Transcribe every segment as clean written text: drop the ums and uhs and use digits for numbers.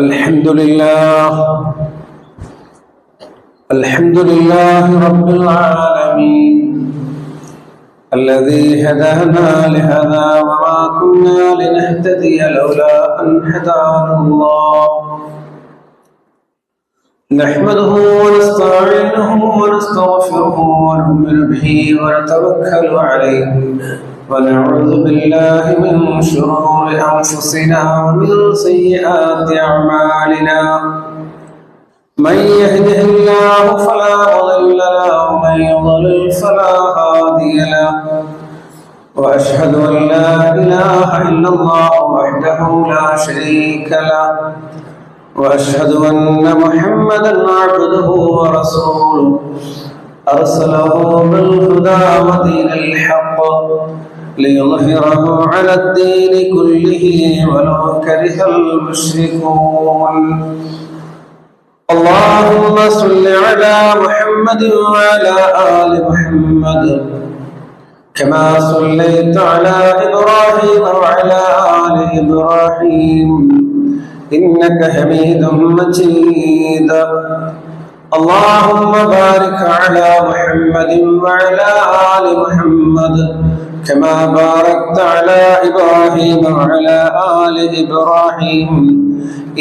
الحمد لله رب العالمين الذي هدانا لهذا وما كنا لنهتدي لولا أن هدانا الله نحمده ونستعينه ونستغفره ونؤمن به ونتوكل عليه ونعوذ بالله من شرور أنفسنا ومن سيئات أعمالنا من يهده الله فلا مضل له ومن يضلل فلا هادي له وأشهد أن لا إله إلا الله وحده لا شريك له وأشهد أن محمدا عبده ورسوله أرسله بالهدى ودين الحق ليظهره على الدين كله ولو كره المشركون اللهم صل على محمد وعلى آل محمد كما صليت على إبراهيم وعلى آل إبراهيم إنك حميد مجيد اللهم بارك على محمد وعلى آل محمد كما باركت على إبراهيم وعلى آل إبراهيم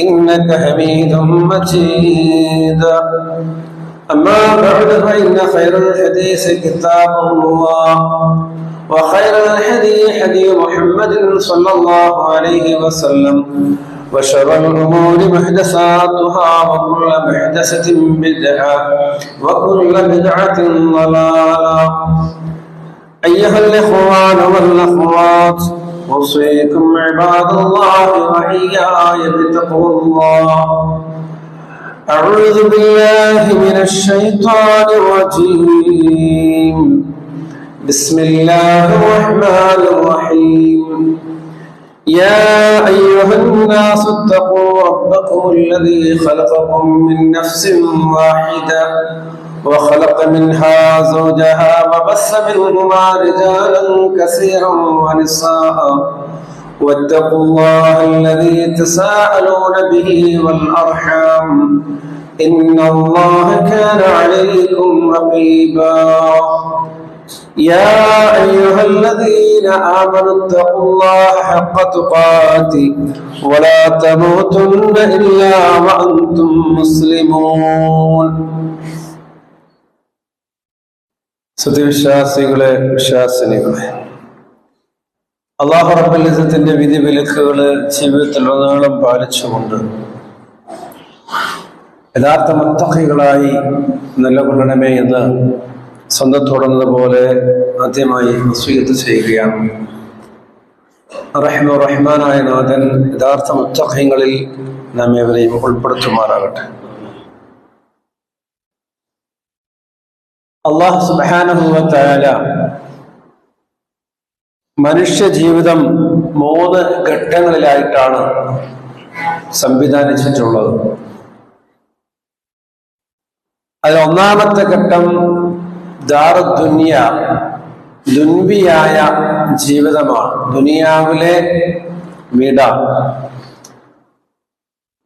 إنك حميد مجيد أما بعد فإن خير الحديث كتاب الله وخير الهدي هدي محمد صلى الله عليه وسلم وشر الأمور محدثاتها وكل محدثة بدعة وكل بدعة ضلالة أيها الإخوان والأخوات أوصيكم عباد الله وإياي بتقوى الله أعوذ بالله من الشيطان الرجيم بسم الله الرحمن الرحيم يا أيها الناس اتقوا ربكم الذي خلقكم من نفس واحدة وخلق منها زوجها وبث منهما رجالا كثيرا ونساء واتقوا الله الذي تساءلون به والأرحام إن الله كان عليكم رقيبا يا أيها الذين آمنوا اتقوا الله حق تقاته ولا تموتن إلا وأنتم مسلمون സത്യവിശ്വാസികളെ വിശ്വാസിനികളെ അല്ലാഹു റബ്ബുൽ ഇസ്സത്തിന്റെ വിധി വിലക്കുകൾ ജീവിതത്തിൽ ഉടനീളം പാലിച്ചുകൊണ്ട് യഥാർത്ഥ മുത്തഖികളായി നിലകൊള്ളണമേ എന്ന് സ്വന്തത്തോടുന്നതുപോലെ ആദ്യമായി വസിയ്യത്ത് ചെയ്യുകയാണ്. റഹ്മാനായ നാഥൻ യഥാർത്ഥ മുത്തഖികളിൽ നാം ഏവരെയും ഉൾപ്പെടുത്തുമാറാകട്ടെ. അല്ലാഹു സുബ്ഹാനഹു വ തആല മനുഷ്യ ജീവിതം 3 ഘട്ടങ്ങളിലായിട്ടാണ് സംവിധാനിച്ചിട്ടുള്ളത്. അതിൽ ഒന്നാമത്തെ ഘട്ടം ദാറുദ്ദുനിയ, ദുൻവിയായ ജീവിതമാണ്, ദുനിയാവിലെ വീടാണ്.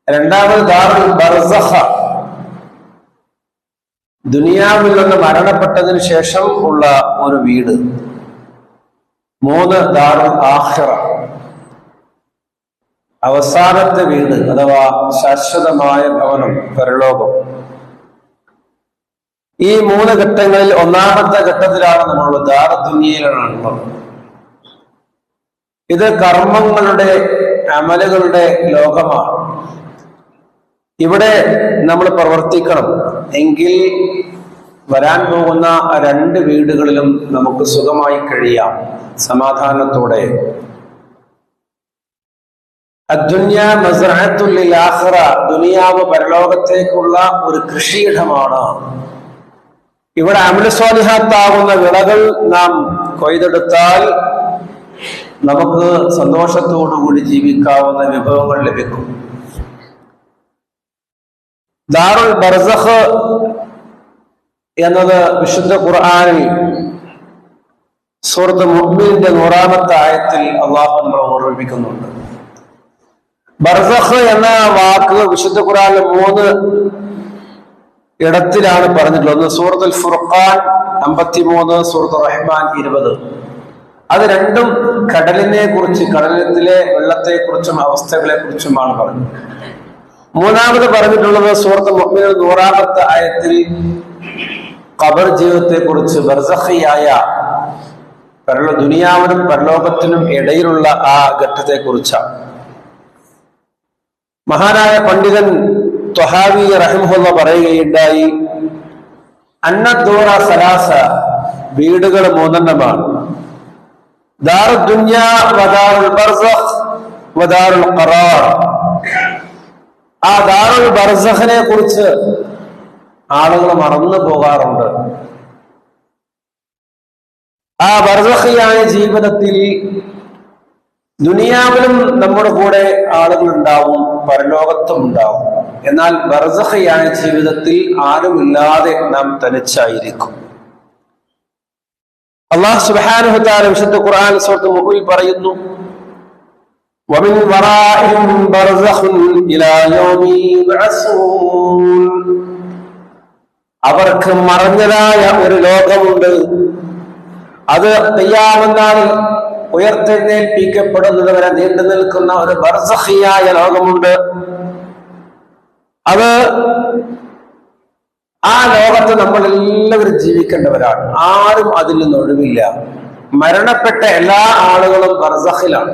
രണ്ടാമത് ദാറുൽ ബർസഖ, ദുനിയാവിൽ നിന്ന് മരണപ്പെട്ടതിന് ശേഷം ഉള്ള ഒരു വീട്. 3 ദാറുൽ ആഖിറ, അവസാനത്തെ വീട് അഥവാ ശാശ്വതമായ ഭവനം, പരലോകം. ഈ 3 ഘട്ടങ്ങളിൽ ഒന്നാമത്തെ ഘട്ടത്തിലാണ് നമ്മൾ ദാറുദ്ദുനിയയിലാണുള്ളത്. ഇത് കർമ്മങ്ങളുടെ, അമലുകളുടെ ലോകമാണ്. ഇവിടെ നമ്മൾ പ്രവർത്തിക്കണം എങ്കിൽ വരാൻ പോകുന്ന 2 വീടുകളിലും നമുക്ക് സുഖമായി കഴിയാം, സമാധാനത്തോടെ. അദ്ദുനിയ മസ്റഅത്തുൽ ലിൽ ആഖിറ, ദുനിയാവ് പരലോകത്തേക്കുള്ള ഒരു കൃഷിയിടമാണ്. ഇവിടെ അമല് സ്വാലിഹാത്താകുന്ന വിളകൾ നാം കൊയ്തെടുത്താൽ നമുക്ക് സന്തോഷത്തോടുകൂടി ജീവിക്കാവുന്ന വിഭവങ്ങൾ ലഭിക്കും. ദാറുൽ ബർസഖ് എന്നത് വിശുദ്ധ ഖുർആനിൽ സൂറത്ത് മുഅ്മിനിന്റെ 100-ാമത്തെ ആയത്തിൽ അള്ളാഹു നമ്മളെ ഓർമ്മിപ്പിക്കുന്നുണ്ട്. ബർസഖ് എന്ന വാക്ക് വിശുദ്ധ ഖുർആനിൽ 3 ഇടത്തിലാണ് പറഞ്ഞിട്ടുള്ളത്. ഒന്ന് സൂറത്തുൽ ഫുർഖാൻ 53, സൂറത്തുർ റഹ്മാൻ 20. അത് രണ്ടും കടലിനെ കുറിച്ച്, കടലത്തിലെ വെള്ളത്തെ കുറിച്ചും അവസ്ഥകളെ കുറിച്ചുമാണ് പറഞ്ഞത്. മൂന്നാമത് പറഞ്ഞിട്ടുള്ളത് സൂറത്തുൽ മുഅ്മിനൂൻ 100-ാമത്തെ ആയത്തിൽ ഖബർ ജീവിതത്തെ കുറിച്ച്, ബർസഖിയായ ദുനിയാവിനും പരലോകത്തിനും ഇടയിലുള്ള ആ ഘട്ടത്തെ കുറിച്ചാണ്. മഹാനായ പണ്ഡിതൻ ത്വഹാവി റഹിമഹുല്ലാഹ് പറയുകയുണ്ടായി, അന്നദ്ദൂറ സലാസ, വീടുകൾ 3 ദാറുദ് ദുനിയ വദാറുൽ ബർസഖ് വദാറുൽ ഖറാർ. ആ ദാറുൽ ബർസഖിനെ കുറിച്ച് ആളുകൾ മറന്നു പോകാറുണ്ട്. ആ ബർസഖിയായ ജീവിതത്തിൽ ദുനിയാവിലും നമ്മുടെ കൂടെ ആളുകൾ ഉണ്ടാവും, പരലോകത്തും ഉണ്ടാവും. എന്നാൽ ബർസഖിയായ ജീവിതത്തിൽ ആരുമില്ലാതെ നാം തനിച്ചായിരിക്കും. അല്ലാഹു സുബ്ഹാനഹു വ തആല വിശുദ്ധ ഖുർആൻ സൂറത്തുൽ മുഅ്മിനൂൻ പറയുന്നു, വമിൻ വറാഇഹിം ബർസഖുൻ ഇലാ യൗമി യുബ്അസൂൻ. അവർക്ക് മറഞ്ഞതായ ഒരു ലോകമുണ്ട്. അത് ഖിയാമത്ത് നാളിൽ ഉയർത്തെഴുന്നേൽപ്പിക്കപ്പെടുന്നത് വരെ നീണ്ടു നിൽക്കുന്ന ഒരു ബർസഖിയായ ലോകമുണ്ട്. അത് ആ ലോകത്ത് നമ്മൾ എല്ലാവരും ജീവിക്കേണ്ടവരാണ്. ആരും അതിൽ നിന്ന് ഒഴിവില്ല. മരണപ്പെട്ട എല്ലാ ആളുകളും ബർസഖിലാണ്.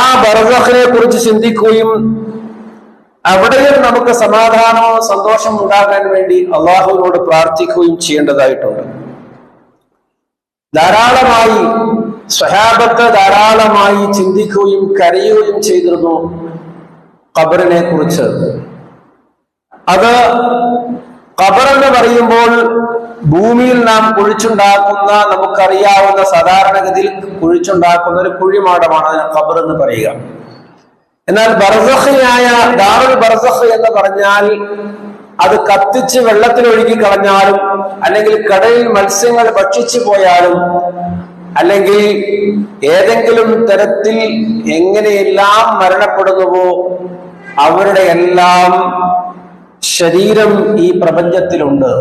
ആ ബർസഖിനെ കുറിച്ച് ചിന്തിക്കുകയും അവിടെയും നമുക്ക് സമാധാനവും സന്തോഷം ഉണ്ടാകാൻ വേണ്ടി അള്ളാഹുവിനോട് പ്രാർത്ഥിക്കുകയും ചെയ്യേണ്ടതായിട്ടുണ്ട്. ധാരാളമായി സ്വഹാബത്ത് ധാരാളമായി ചിന്തിക്കുകയും കരയുകയും ചെയ്തിരുന്നു ഖബറിനെ കുറിച്ച്. അത് ഖബർ എന്ന് പറയുമ്പോൾ ഭൂമിയിൽ നാം കുഴിച്ചുണ്ടാക്കുന്ന, നമുക്കറിയാവുന്ന സാധാരണഗതിയിൽ കുഴിച്ചുണ്ടാക്കുന്ന ഒരു കുഴിമാടമാണ് അതിന് ഖബർ എന്ന് പറയുക. എന്നാൽ ബർസഖിയായ ദാറുൽ ബർസഖ് എന്ന് പറഞ്ഞാൽ അത് കത്തിച്ച് വെള്ളത്തിലൊഴുകി കളഞ്ഞാലും, അല്ലെങ്കിൽ കടലിൽ മത്സ്യങ്ങൾ ഭക്ഷിച്ചു പോയാലും, അല്ലെങ്കിൽ ഏതെങ്കിലും തരത്തിൽ എങ്ങനെയെല്ലാം മരണപ്പെടുന്നുവോ അവരുടെ എല്ലാം ശരീരം ഈ പ്രപഞ്ചത്തിലുണ്ട്.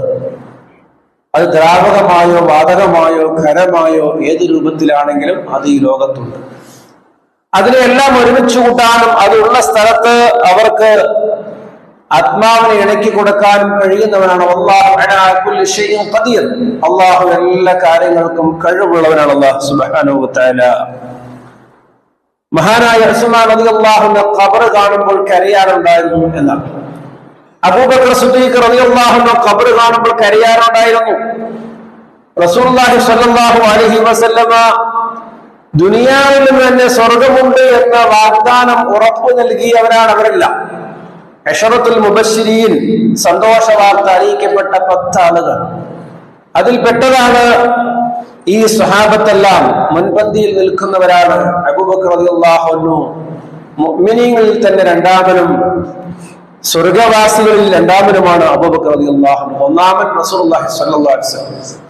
അത് ദ്രാവകമായോ വാതകമായോ ഖരമായോ ഏത് രൂപത്തിലാണെങ്കിലും അത് ഈ ലോകത്തുണ്ട്. അതിനെല്ലാം ഒരുമിച്ച് കൂട്ടാനും അതുള്ള സ്ഥലത്ത് അവർക്ക് ആത്മാവിനെ ഇണക്കി കൊടുക്കാനും കഴിയുന്നവനാണ് അല്ലാഹു അലാ കുല്ലി ഷൈഇൻ ഖദീർ. അല്ലാഹു എല്ലാ കാര്യങ്ങൾക്കും കഴിവുള്ളവനാണ് അല്ലാഹു സുബ്ഹാനഹു വ തആല. മഹാനായ ഉസ്മാൻ റളിയല്ലാഹു അൻഹു ഖബർ കാണുമ്പോൾ കരയാറുണ്ടായിരുന്നു എന്നാണ്. അബൂബക്കർ സിദ്ദീഖ് റളിയല്ലാഹു അൻഹു ഖബർ കാണുമ്പോൾ കരയാറുണ്ടായിരുന്നു. റസൂലുള്ളാഹി സ്വല്ലല്ലാഹു അലൈഹി വസല്ലമ ദുനിയാവിൽ തന്നെ സ്വർഗമുണ്ട് എന്ന വാഗ്ദാനം ഉറപ്പു നൽകിയവരാണ് അവരെല്ലാം. അശറത്തുൽ മുബശ്ശിരീൻ, സന്തോഷ വാർത്ത അറിയിക്കപ്പെട്ട 10 ആളുകൾ. അതിൽപ്പെട്ടതാണ് ഈ സ്വഹാബത്തെല്ലാം. മുൻപന്തിയിൽ നിൽക്കുന്നവരാണ്. അബൂബക്കർ റളിയല്ലാഹു അൻഹു മുഅ്മിനീങ്ങളിൽ തന്നെ രണ്ടാമനും സ്വർഗവാസികളിൽ രണ്ടാമനുമാണ് അബൂബക്കർ റളിയല്ലാഹു അൻഹു. ഒന്നാമൻ റസൂലുള്ളാഹി സ്വല്ലല്ലാഹു അലൈഹി വസല്ലം.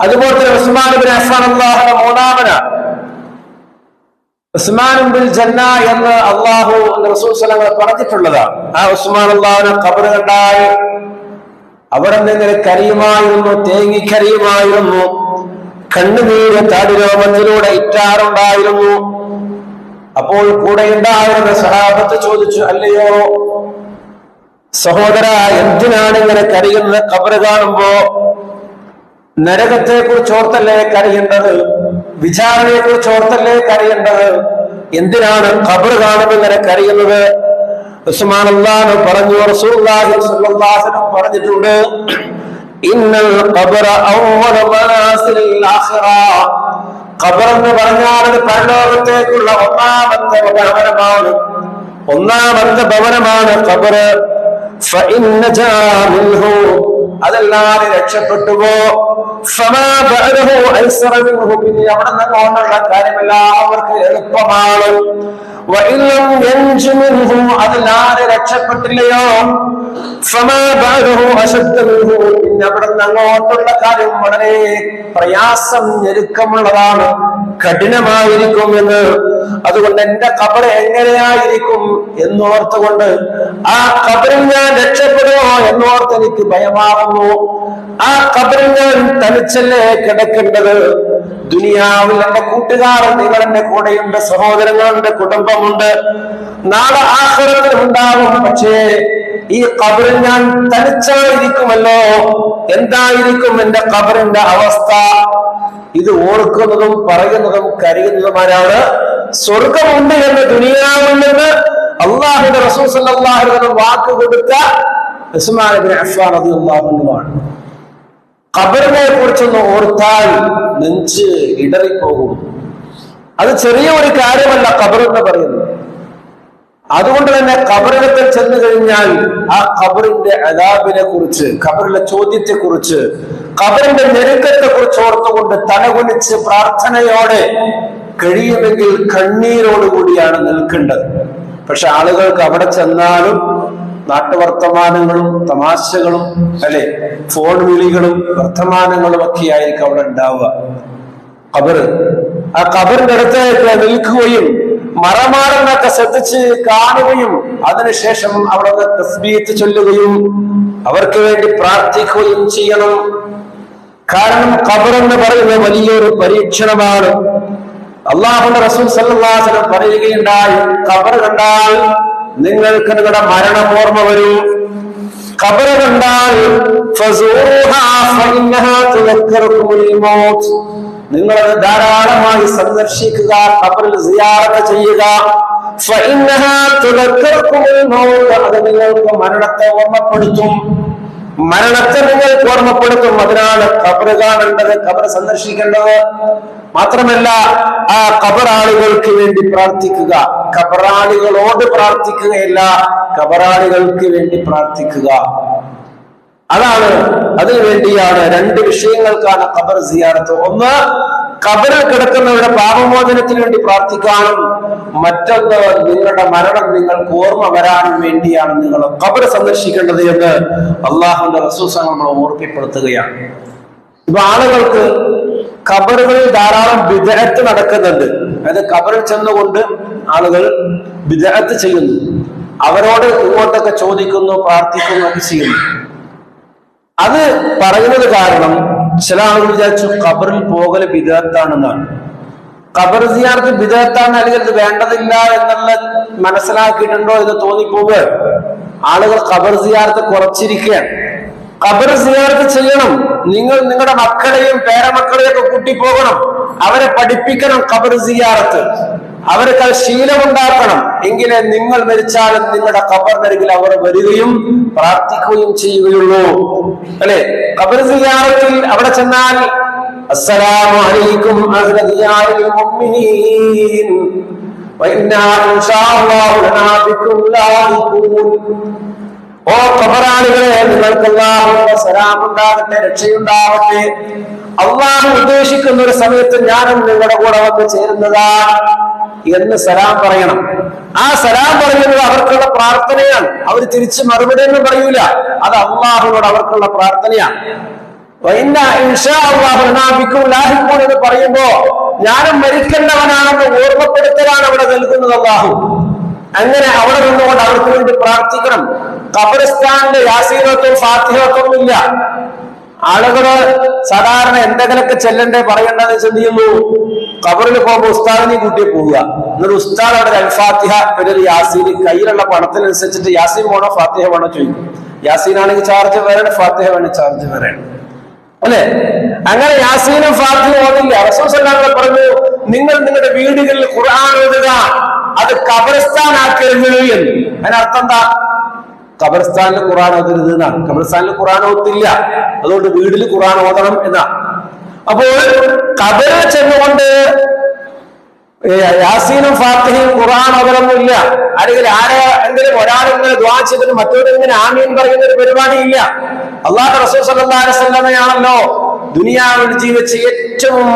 അതുപോലെ തന്നെ ഉസ്മാൻ ഇബ്നു അഫ്ഫാൻ റളിയല്ലാഹു അൻഹു മൂന്നാമനാണ്. ഉസ്മാൻ ബിൽ ജന്ന എന്ന് അള്ളാഹു റസൂൽ സ്വല്ലല്ലാഹു അലൈഹി വസല്ലം പറഞ്ഞിട്ടുള്ളതാണ്. ആ ഉസ്മാൻ അല്ലാഹുവിനെ ഖബർ കണ്ടാൽ അവിടെ നിന്ന് കരയുമായിരുന്നു, തേങ്ങിക്കരയുമായിരുന്നു. കണ്ണുനീര് താടിരോമത്തിലൂടെ ഇറ്റാറുണ്ടായിരുന്നു. അപ്പോൾ കൂടെ ഉണ്ടായിരുന്ന സഹാബത്ത് ചോദിച്ചു, അല്ലയോ സഹോദര, എന്തിനാണ് ഇങ്ങനെ കരയുന്നത്? ഖബർ കാണുമ്പോ നരകത്തെ കുറിച്ച് ഓർത്തല്ലേ കരയേണ്ടത്? വിചാരണയെ കുറിച്ച് ഓർത്തല്ലേ കരയേണ്ടത്? എന്തിനാണ് ഖബർ കാണുമ്പോൾ ഇങ്ങനെ കരയുന്നത്? ഉസ്മാൻ അല്ലാഹു പറഞ്ഞു, റസൂലുള്ളാഹി സ്വല്ലല്ലാഹു അലൈഹി വസല്ലം പറഞ്ഞിട്ടുണ്ട്, ഇന്നൽ ഖബറ അവ്വലു മനാസിലിൽ ആഖിറ. ഖബർ എന്ന് പറഞ്ഞാൽ അത് പരലോകത്തേക്കുള്ള ഒന്നാമത്തെ ഭവനമാണ്. ഒന്നാമത്തെ ഭവനമാണ് ഖബർ. ഫഇൻ നജാ മിൻഹു, അതല്ലാതെ രക്ഷപ്പെട്ടുവോ, ഫമാ ബഅദഹു ഐസറ മിൻഹു, പിന്നെ അവിടെ നിന്ന് കൊണ്ടുള്ള കാര്യമെല്ലാം അവർക്ക് എളുപ്പമാണ്. വഇല്ലം യൻജു മിൻഹു, അതല്ലാതെ രക്ഷപ്പെട്ടില്ലയോ, ഫമാ ബഅദഹു അശദ്ദ മിൻഹു, പിന്നെ അവിടെ നിന്ന് അങ്ങോട്ടുള്ള കാര്യം വളരെ പ്രയാസം, ഞെരുക്കമുള്ളതാണ്, കഠിനമായിരിക്കും എന്ന് അതുകൊണ്ട് എന്റെ ഖബർ എങ്ങനെയായിരിക്കും എന്നോർത്തുകൊണ്ട് ആ ഖബറിൽ ഞാൻ രക്ഷപ്പെടുമോ എന്നോർത്ത് എനിക്ക് ഭയമാകുന്നു. ആ ഖബറിൽ ഞാൻ തനിച്ചല്ലേ കിടക്കേണ്ടത്? ദുനിയാവിൽ എന്റെ കൂട്ടുകാരൻ, നിങ്ങൾ എന്റെ കൂടെയുണ്ട്, സഹോദരങ്ങളുണ്ട്, കുടുംബമുണ്ട്, നാളെ ആഖിറത്തിൽ ഉണ്ടാവും. പക്ഷേ ഈ ഖബറിൽ ഞാൻ തനിച്ചായിരിക്കുമല്ലോ. എന്തായിരിക്കും എന്റെ ഖബറിന്റെ അവസ്ഥ? ഇത് ഓർക്കുന്നതും പറയുന്നതും കരയുന്നതുമാരാണ് സ്വർഗമുണ്ട് എന്ന് ദുനിയാവിൽ നിന്ന് അള്ളാഹുവിന്റെ റസൂൽ സല്ലല്ലാഹു അലൈഹി വസല്ലം വാക്ക് കൊടുത്ത ഉസ്മാൻ ഇബ്നു അഫ്ഫാൻ റളിയല്ലാഹു അൻഹു ആണ്. ഖബറിനെ കുറിച്ചൊന്ന് ഓർത്താൽ നെഞ്ച് ഇടറിപ്പോകും. അത് ചെറിയ ഒരു കാര്യമല്ല ഖബർ എന്ന് പറയുന്നത്. അതുകൊണ്ട് തന്നെ ഖബറിടത്തിൽ ചെന്നു കഴിഞ്ഞാൽ ആ ഖബറിന്റെ അദാബിനെ കുറിച്ച്, ഖബറിലെ ചോദ്യത്തെ കുറിച്ച്, ഖബറിന്റെ ഞെരുക്കത്തെ കുറിച്ച് ഓർത്തുകൊണ്ട് തലകുനിച്ച് പ്രാർത്ഥനയോടെ കഴിയുമെങ്കിൽ കണ്ണീരോടുകൂടിയാണ് നിൽക്കേണ്ടത്. പക്ഷെ ആളുകൾക്ക് അവിടെ ചെന്നാലും നാട്ടുവർത്തമാനങ്ങളും തമാശകളും അല്ലെ ഫോൺ വിളികളും വർത്തമാനങ്ങളും ഒക്കെ ആയിരിക്കും അവിടെ ഉണ്ടാവുക. ഖബറ്, ആ ഖബറിന്റെ അടുത്തേക്ക് നിൽക്കുകയും മറമാടങ്ങളൊക്കെ ശ്രദ്ധിച്ച് കാണുകയും അതിനുശേഷം അവിടെ തസ്ബീഹ് ചൊല്ലുകയും അവർക്ക് വേണ്ടി പ്രാർത്ഥിക്കുകയും ചെയ്യണം. കാരണം ഖബർ എന്ന് പറയുന്നത് വലിയൊരു പരീക്ഷണമാണ്. അല്ലാഹുവിന്റെ റസൂൽ സല്ലല്ലാഹു അലൈഹി വസല്ലം പറയുകയുണ്ടായി, ഖബർ കണ്ടാൽ നിങ്ങൾക്ക് നിങ്ങളുടെ മരണം ഓർമ്മ വരും. ഖബർ കണ്ടാൽ ഫസൂറുഹാ ഫഇന്നഹാ തുദക്കറുകുൽ മൗത്ത്, നിങ്ങളത് ധാരാളമായി സന്ദർശിക്കുക, ഖബറിൽ സിയാറത്ത് ചെയ്യുക. ഫഇന്നഹാ തുദക്കറുകുൽ മൗത്ത്, അത് നിങ്ങൾക്ക് മരണത്തെ ഓർമ്മപ്പെടുത്തും. മരണത്തെ നിങ്ങൾക്ക് ഓർമ്മപ്പെടുത്തും. അതിനാണ് ഖബർ കാണേണ്ടത്, ഖബർ സന്ദർശിക്കേണ്ടത്. മാത്രമല്ല ആ ഖബറാളികൾക്ക് വേണ്ടി പ്രാർത്ഥിക്കുക. ഖബറാളികളോട് പ്രാർത്ഥിക്കുകയല്ല, ഖബറാളികൾക്ക് വേണ്ടി പ്രാർത്ഥിക്കുക. അതാണ്, അതിനു വേണ്ടിയാണ്. രണ്ട് വിഷയങ്ങൾക്കാണ് ഖബർ സിയാറത്ത്. ഒന്ന്, ഖബറിൽ കിടക്കുന്നവരുടെ പാപമോചനത്തിന് വേണ്ടി പ്രാർത്ഥിക്കാനും, മറ്റൊന്ന് നിങ്ങളുടെ മരണം നിങ്ങൾക്ക് ഓർമ്മ വരാനും വേണ്ടിയാണ് നിങ്ങൾ ഖബർ സന്ദർശിക്കേണ്ടത് എന്ന് അള്ളാഹുവിന്റെ റസൂൽ നമ്മൾ ഓർമ്മപ്പെടുത്തുകയാണ്. ഇപ്പൊ ആളുകൾക്ക് ഖബറുകളിൽ ധാരാളം ബിദ്അത്ത് നടക്കുന്നുണ്ട്. അതായത് ഖബറിൽ ചെന്നുകൊണ്ട് ആളുകൾ ബിദ്അത്ത് ചെയ്യുന്നു, അവരോട് ഇങ്ങോട്ടൊക്കെ ചോദിക്കുന്നു, പ്രാർത്ഥിക്കുന്നു ഒക്കെ ചെയ്യുന്നു. അത് പറയുന്നത് കാരണം ചില ആളുകൾ വിചാരിച്ചു ഖബറിൽ പോകല് ബിദ്അത്താണെന്നാണ്. ഖബർ സിയാറത്ത് ബിദ്അത്താണ്, അല്ലെങ്കിൽ അത് വേണ്ടതില്ല എന്നുള്ള മനസ്സിലാക്കിയിട്ടുണ്ടോ എന്ന് തോന്നിപ്പോവുക. ആളുകൾ ഖബർ സിയാറത്ത് കുറച്ചിരിക്കുകയാണ്. ഖബർ സിയാറത്ത് ചെയ്യണം. നിങ്ങൾ നിങ്ങളുടെ മക്കളെയും പേരമക്കളെയും ഒക്കെ കൂട്ടിപ്പോകണം, അവരെ പഠിപ്പിക്കണം ഖബർ സിയാറത്ത്, അവർക്ക് ശീലമുണ്ടാക്കണം. എങ്കിലേ നിങ്ങൾ മരിച്ചാലും നിങ്ങളുടെ ഖബറിനരികിൽ അവർ വരികയും പ്രാർത്ഥിക്കുകയും ചെയ്യുകയുള്ളൂ. അല്ലെ? ഖബർ സിയാറത്തിൽ അവിടെ ചെന്നാൽ അസ്സലാമു അലൈക്കും അഹ്ല ദിയാരിൽ മുഅ്മിനീൻ വഇന്നാ ഇൻഷാ അല്ലാഹു ലനാ ബികും ലാഹിഖൂൻ. ഓ ഖബറാളികളെ, നിങ്ങൾക്ക് അല്ലാഹുവിന്റെ സലാം ഉണ്ടാകട്ടെ, രക്ഷയുണ്ടാവട്ടെ. അല്ലാഹു ഉദ്ദേശിക്കുന്ന ഒരു സമയത്ത് ഞാനും നിങ്ങളുടെ കൂടെ വന്ന് ചേരുന്നതാണ് എന്ന് സലാം പറയണം. ആ സലാം പറയുന്നത് അവർക്കുള്ള പ്രാർത്ഥനയാണ്. അവർ തിരിച്ച് മറുപടി ഒന്നും പറയൂല, അത് അല്ലാഹുവിനോട് അവർക്കുള്ള പ്രാർത്ഥനയാണ്. എന്ന് പറയുമ്പോ ഞാനും മരിക്കേണ്ടവനാണെന്ന് ഓർമ്മപ്പെടുത്തലാണ് അവിടെ നൽകുന്നത് അല്ലാഹു. അങ്ങനെ അവിടെ നിന്നുകൊണ്ട് അവർക്ക് വേണ്ടി പ്രാർത്ഥിക്കണം. ഖബറിസ്ഥാനിലെ യാസീനത്തും ഫാത്തിഹത്തും ഇല്ല. ആളുകള് സാധാരണ എന്തെങ്കിലൊക്കെ ചെല്ലണ്ടേ പറയണ്ടെന്ന് ചിന്തിക്കുന്നു. ഖബറിൽ പോകുമ്പോ ഉസ്താദിനെ കൂട്ടി പോവുക. എന്നിട്ട് ഉസ്താദ് അവിടെ അൽ ഫാത്തിഹ പിന്നെ ഒരു യാസീന്, കയ്യിലുള്ള പണത്തിനനുസരിച്ചിട്ട് യാസീൻ വേണോ ഫാത്തിഹ വേണോ ചോദിക്കും. യാസീനാണെങ്കിൽ ചാർജ് വേറെ, ഫാത്തിഹ വേണം ചാർജ് വേറെ, അല്ലെ? അങ്ങനെ യാസീനും ഫാത്തിഹയും ഓതില്ല. റസൂൽ സല്ലല്ലാഹു അലൈഹി വസല്ലം പറഞ്ഞു, നിങ്ങൾ നിങ്ങളുടെ വീടുകളിൽ ഖുർആൻ ഓതുക, അത് ഖബറിസ്ഥാൻ ആക്കരുത് എന്ന്. അതിനർത്ഥം എന്താ? ഖബറിസ്ഥാനിൽ ഖുർആൻ ഓതരുത് എന്നാണ്. ഖബറിസ്ഥാനിൽ ഖുർആൻ ഓത്തില്ല, അതുകൊണ്ട് വീട്ടിൽ ഖുർആൻ ഓതണം എന്നാ. അപ്പോൾ ഖബറിൽ ചെന്നുകൊണ്ട് യാസീനും ഫാത്തിഹയും ഖുർആൻ ഓതലൊന്നുമില്ല. അല്ലെങ്കിൽ ആരെങ്കിലും ഒരാളിങ്ങനെ ദുആ ചെയ്തിട്ട് മറ്റൊരിങ്ങനെ ആമീൻ പറയുന്ന ഒരു പരിപാടിയില്ല. അല്ലാഹുവിന്റെ റസൂൽ സല്ലല്ലാഹു അലൈഹി വസല്ലമയാണല്ലോ ദുനിയാവിൽ ജീവിച്ച ഏറ്റവും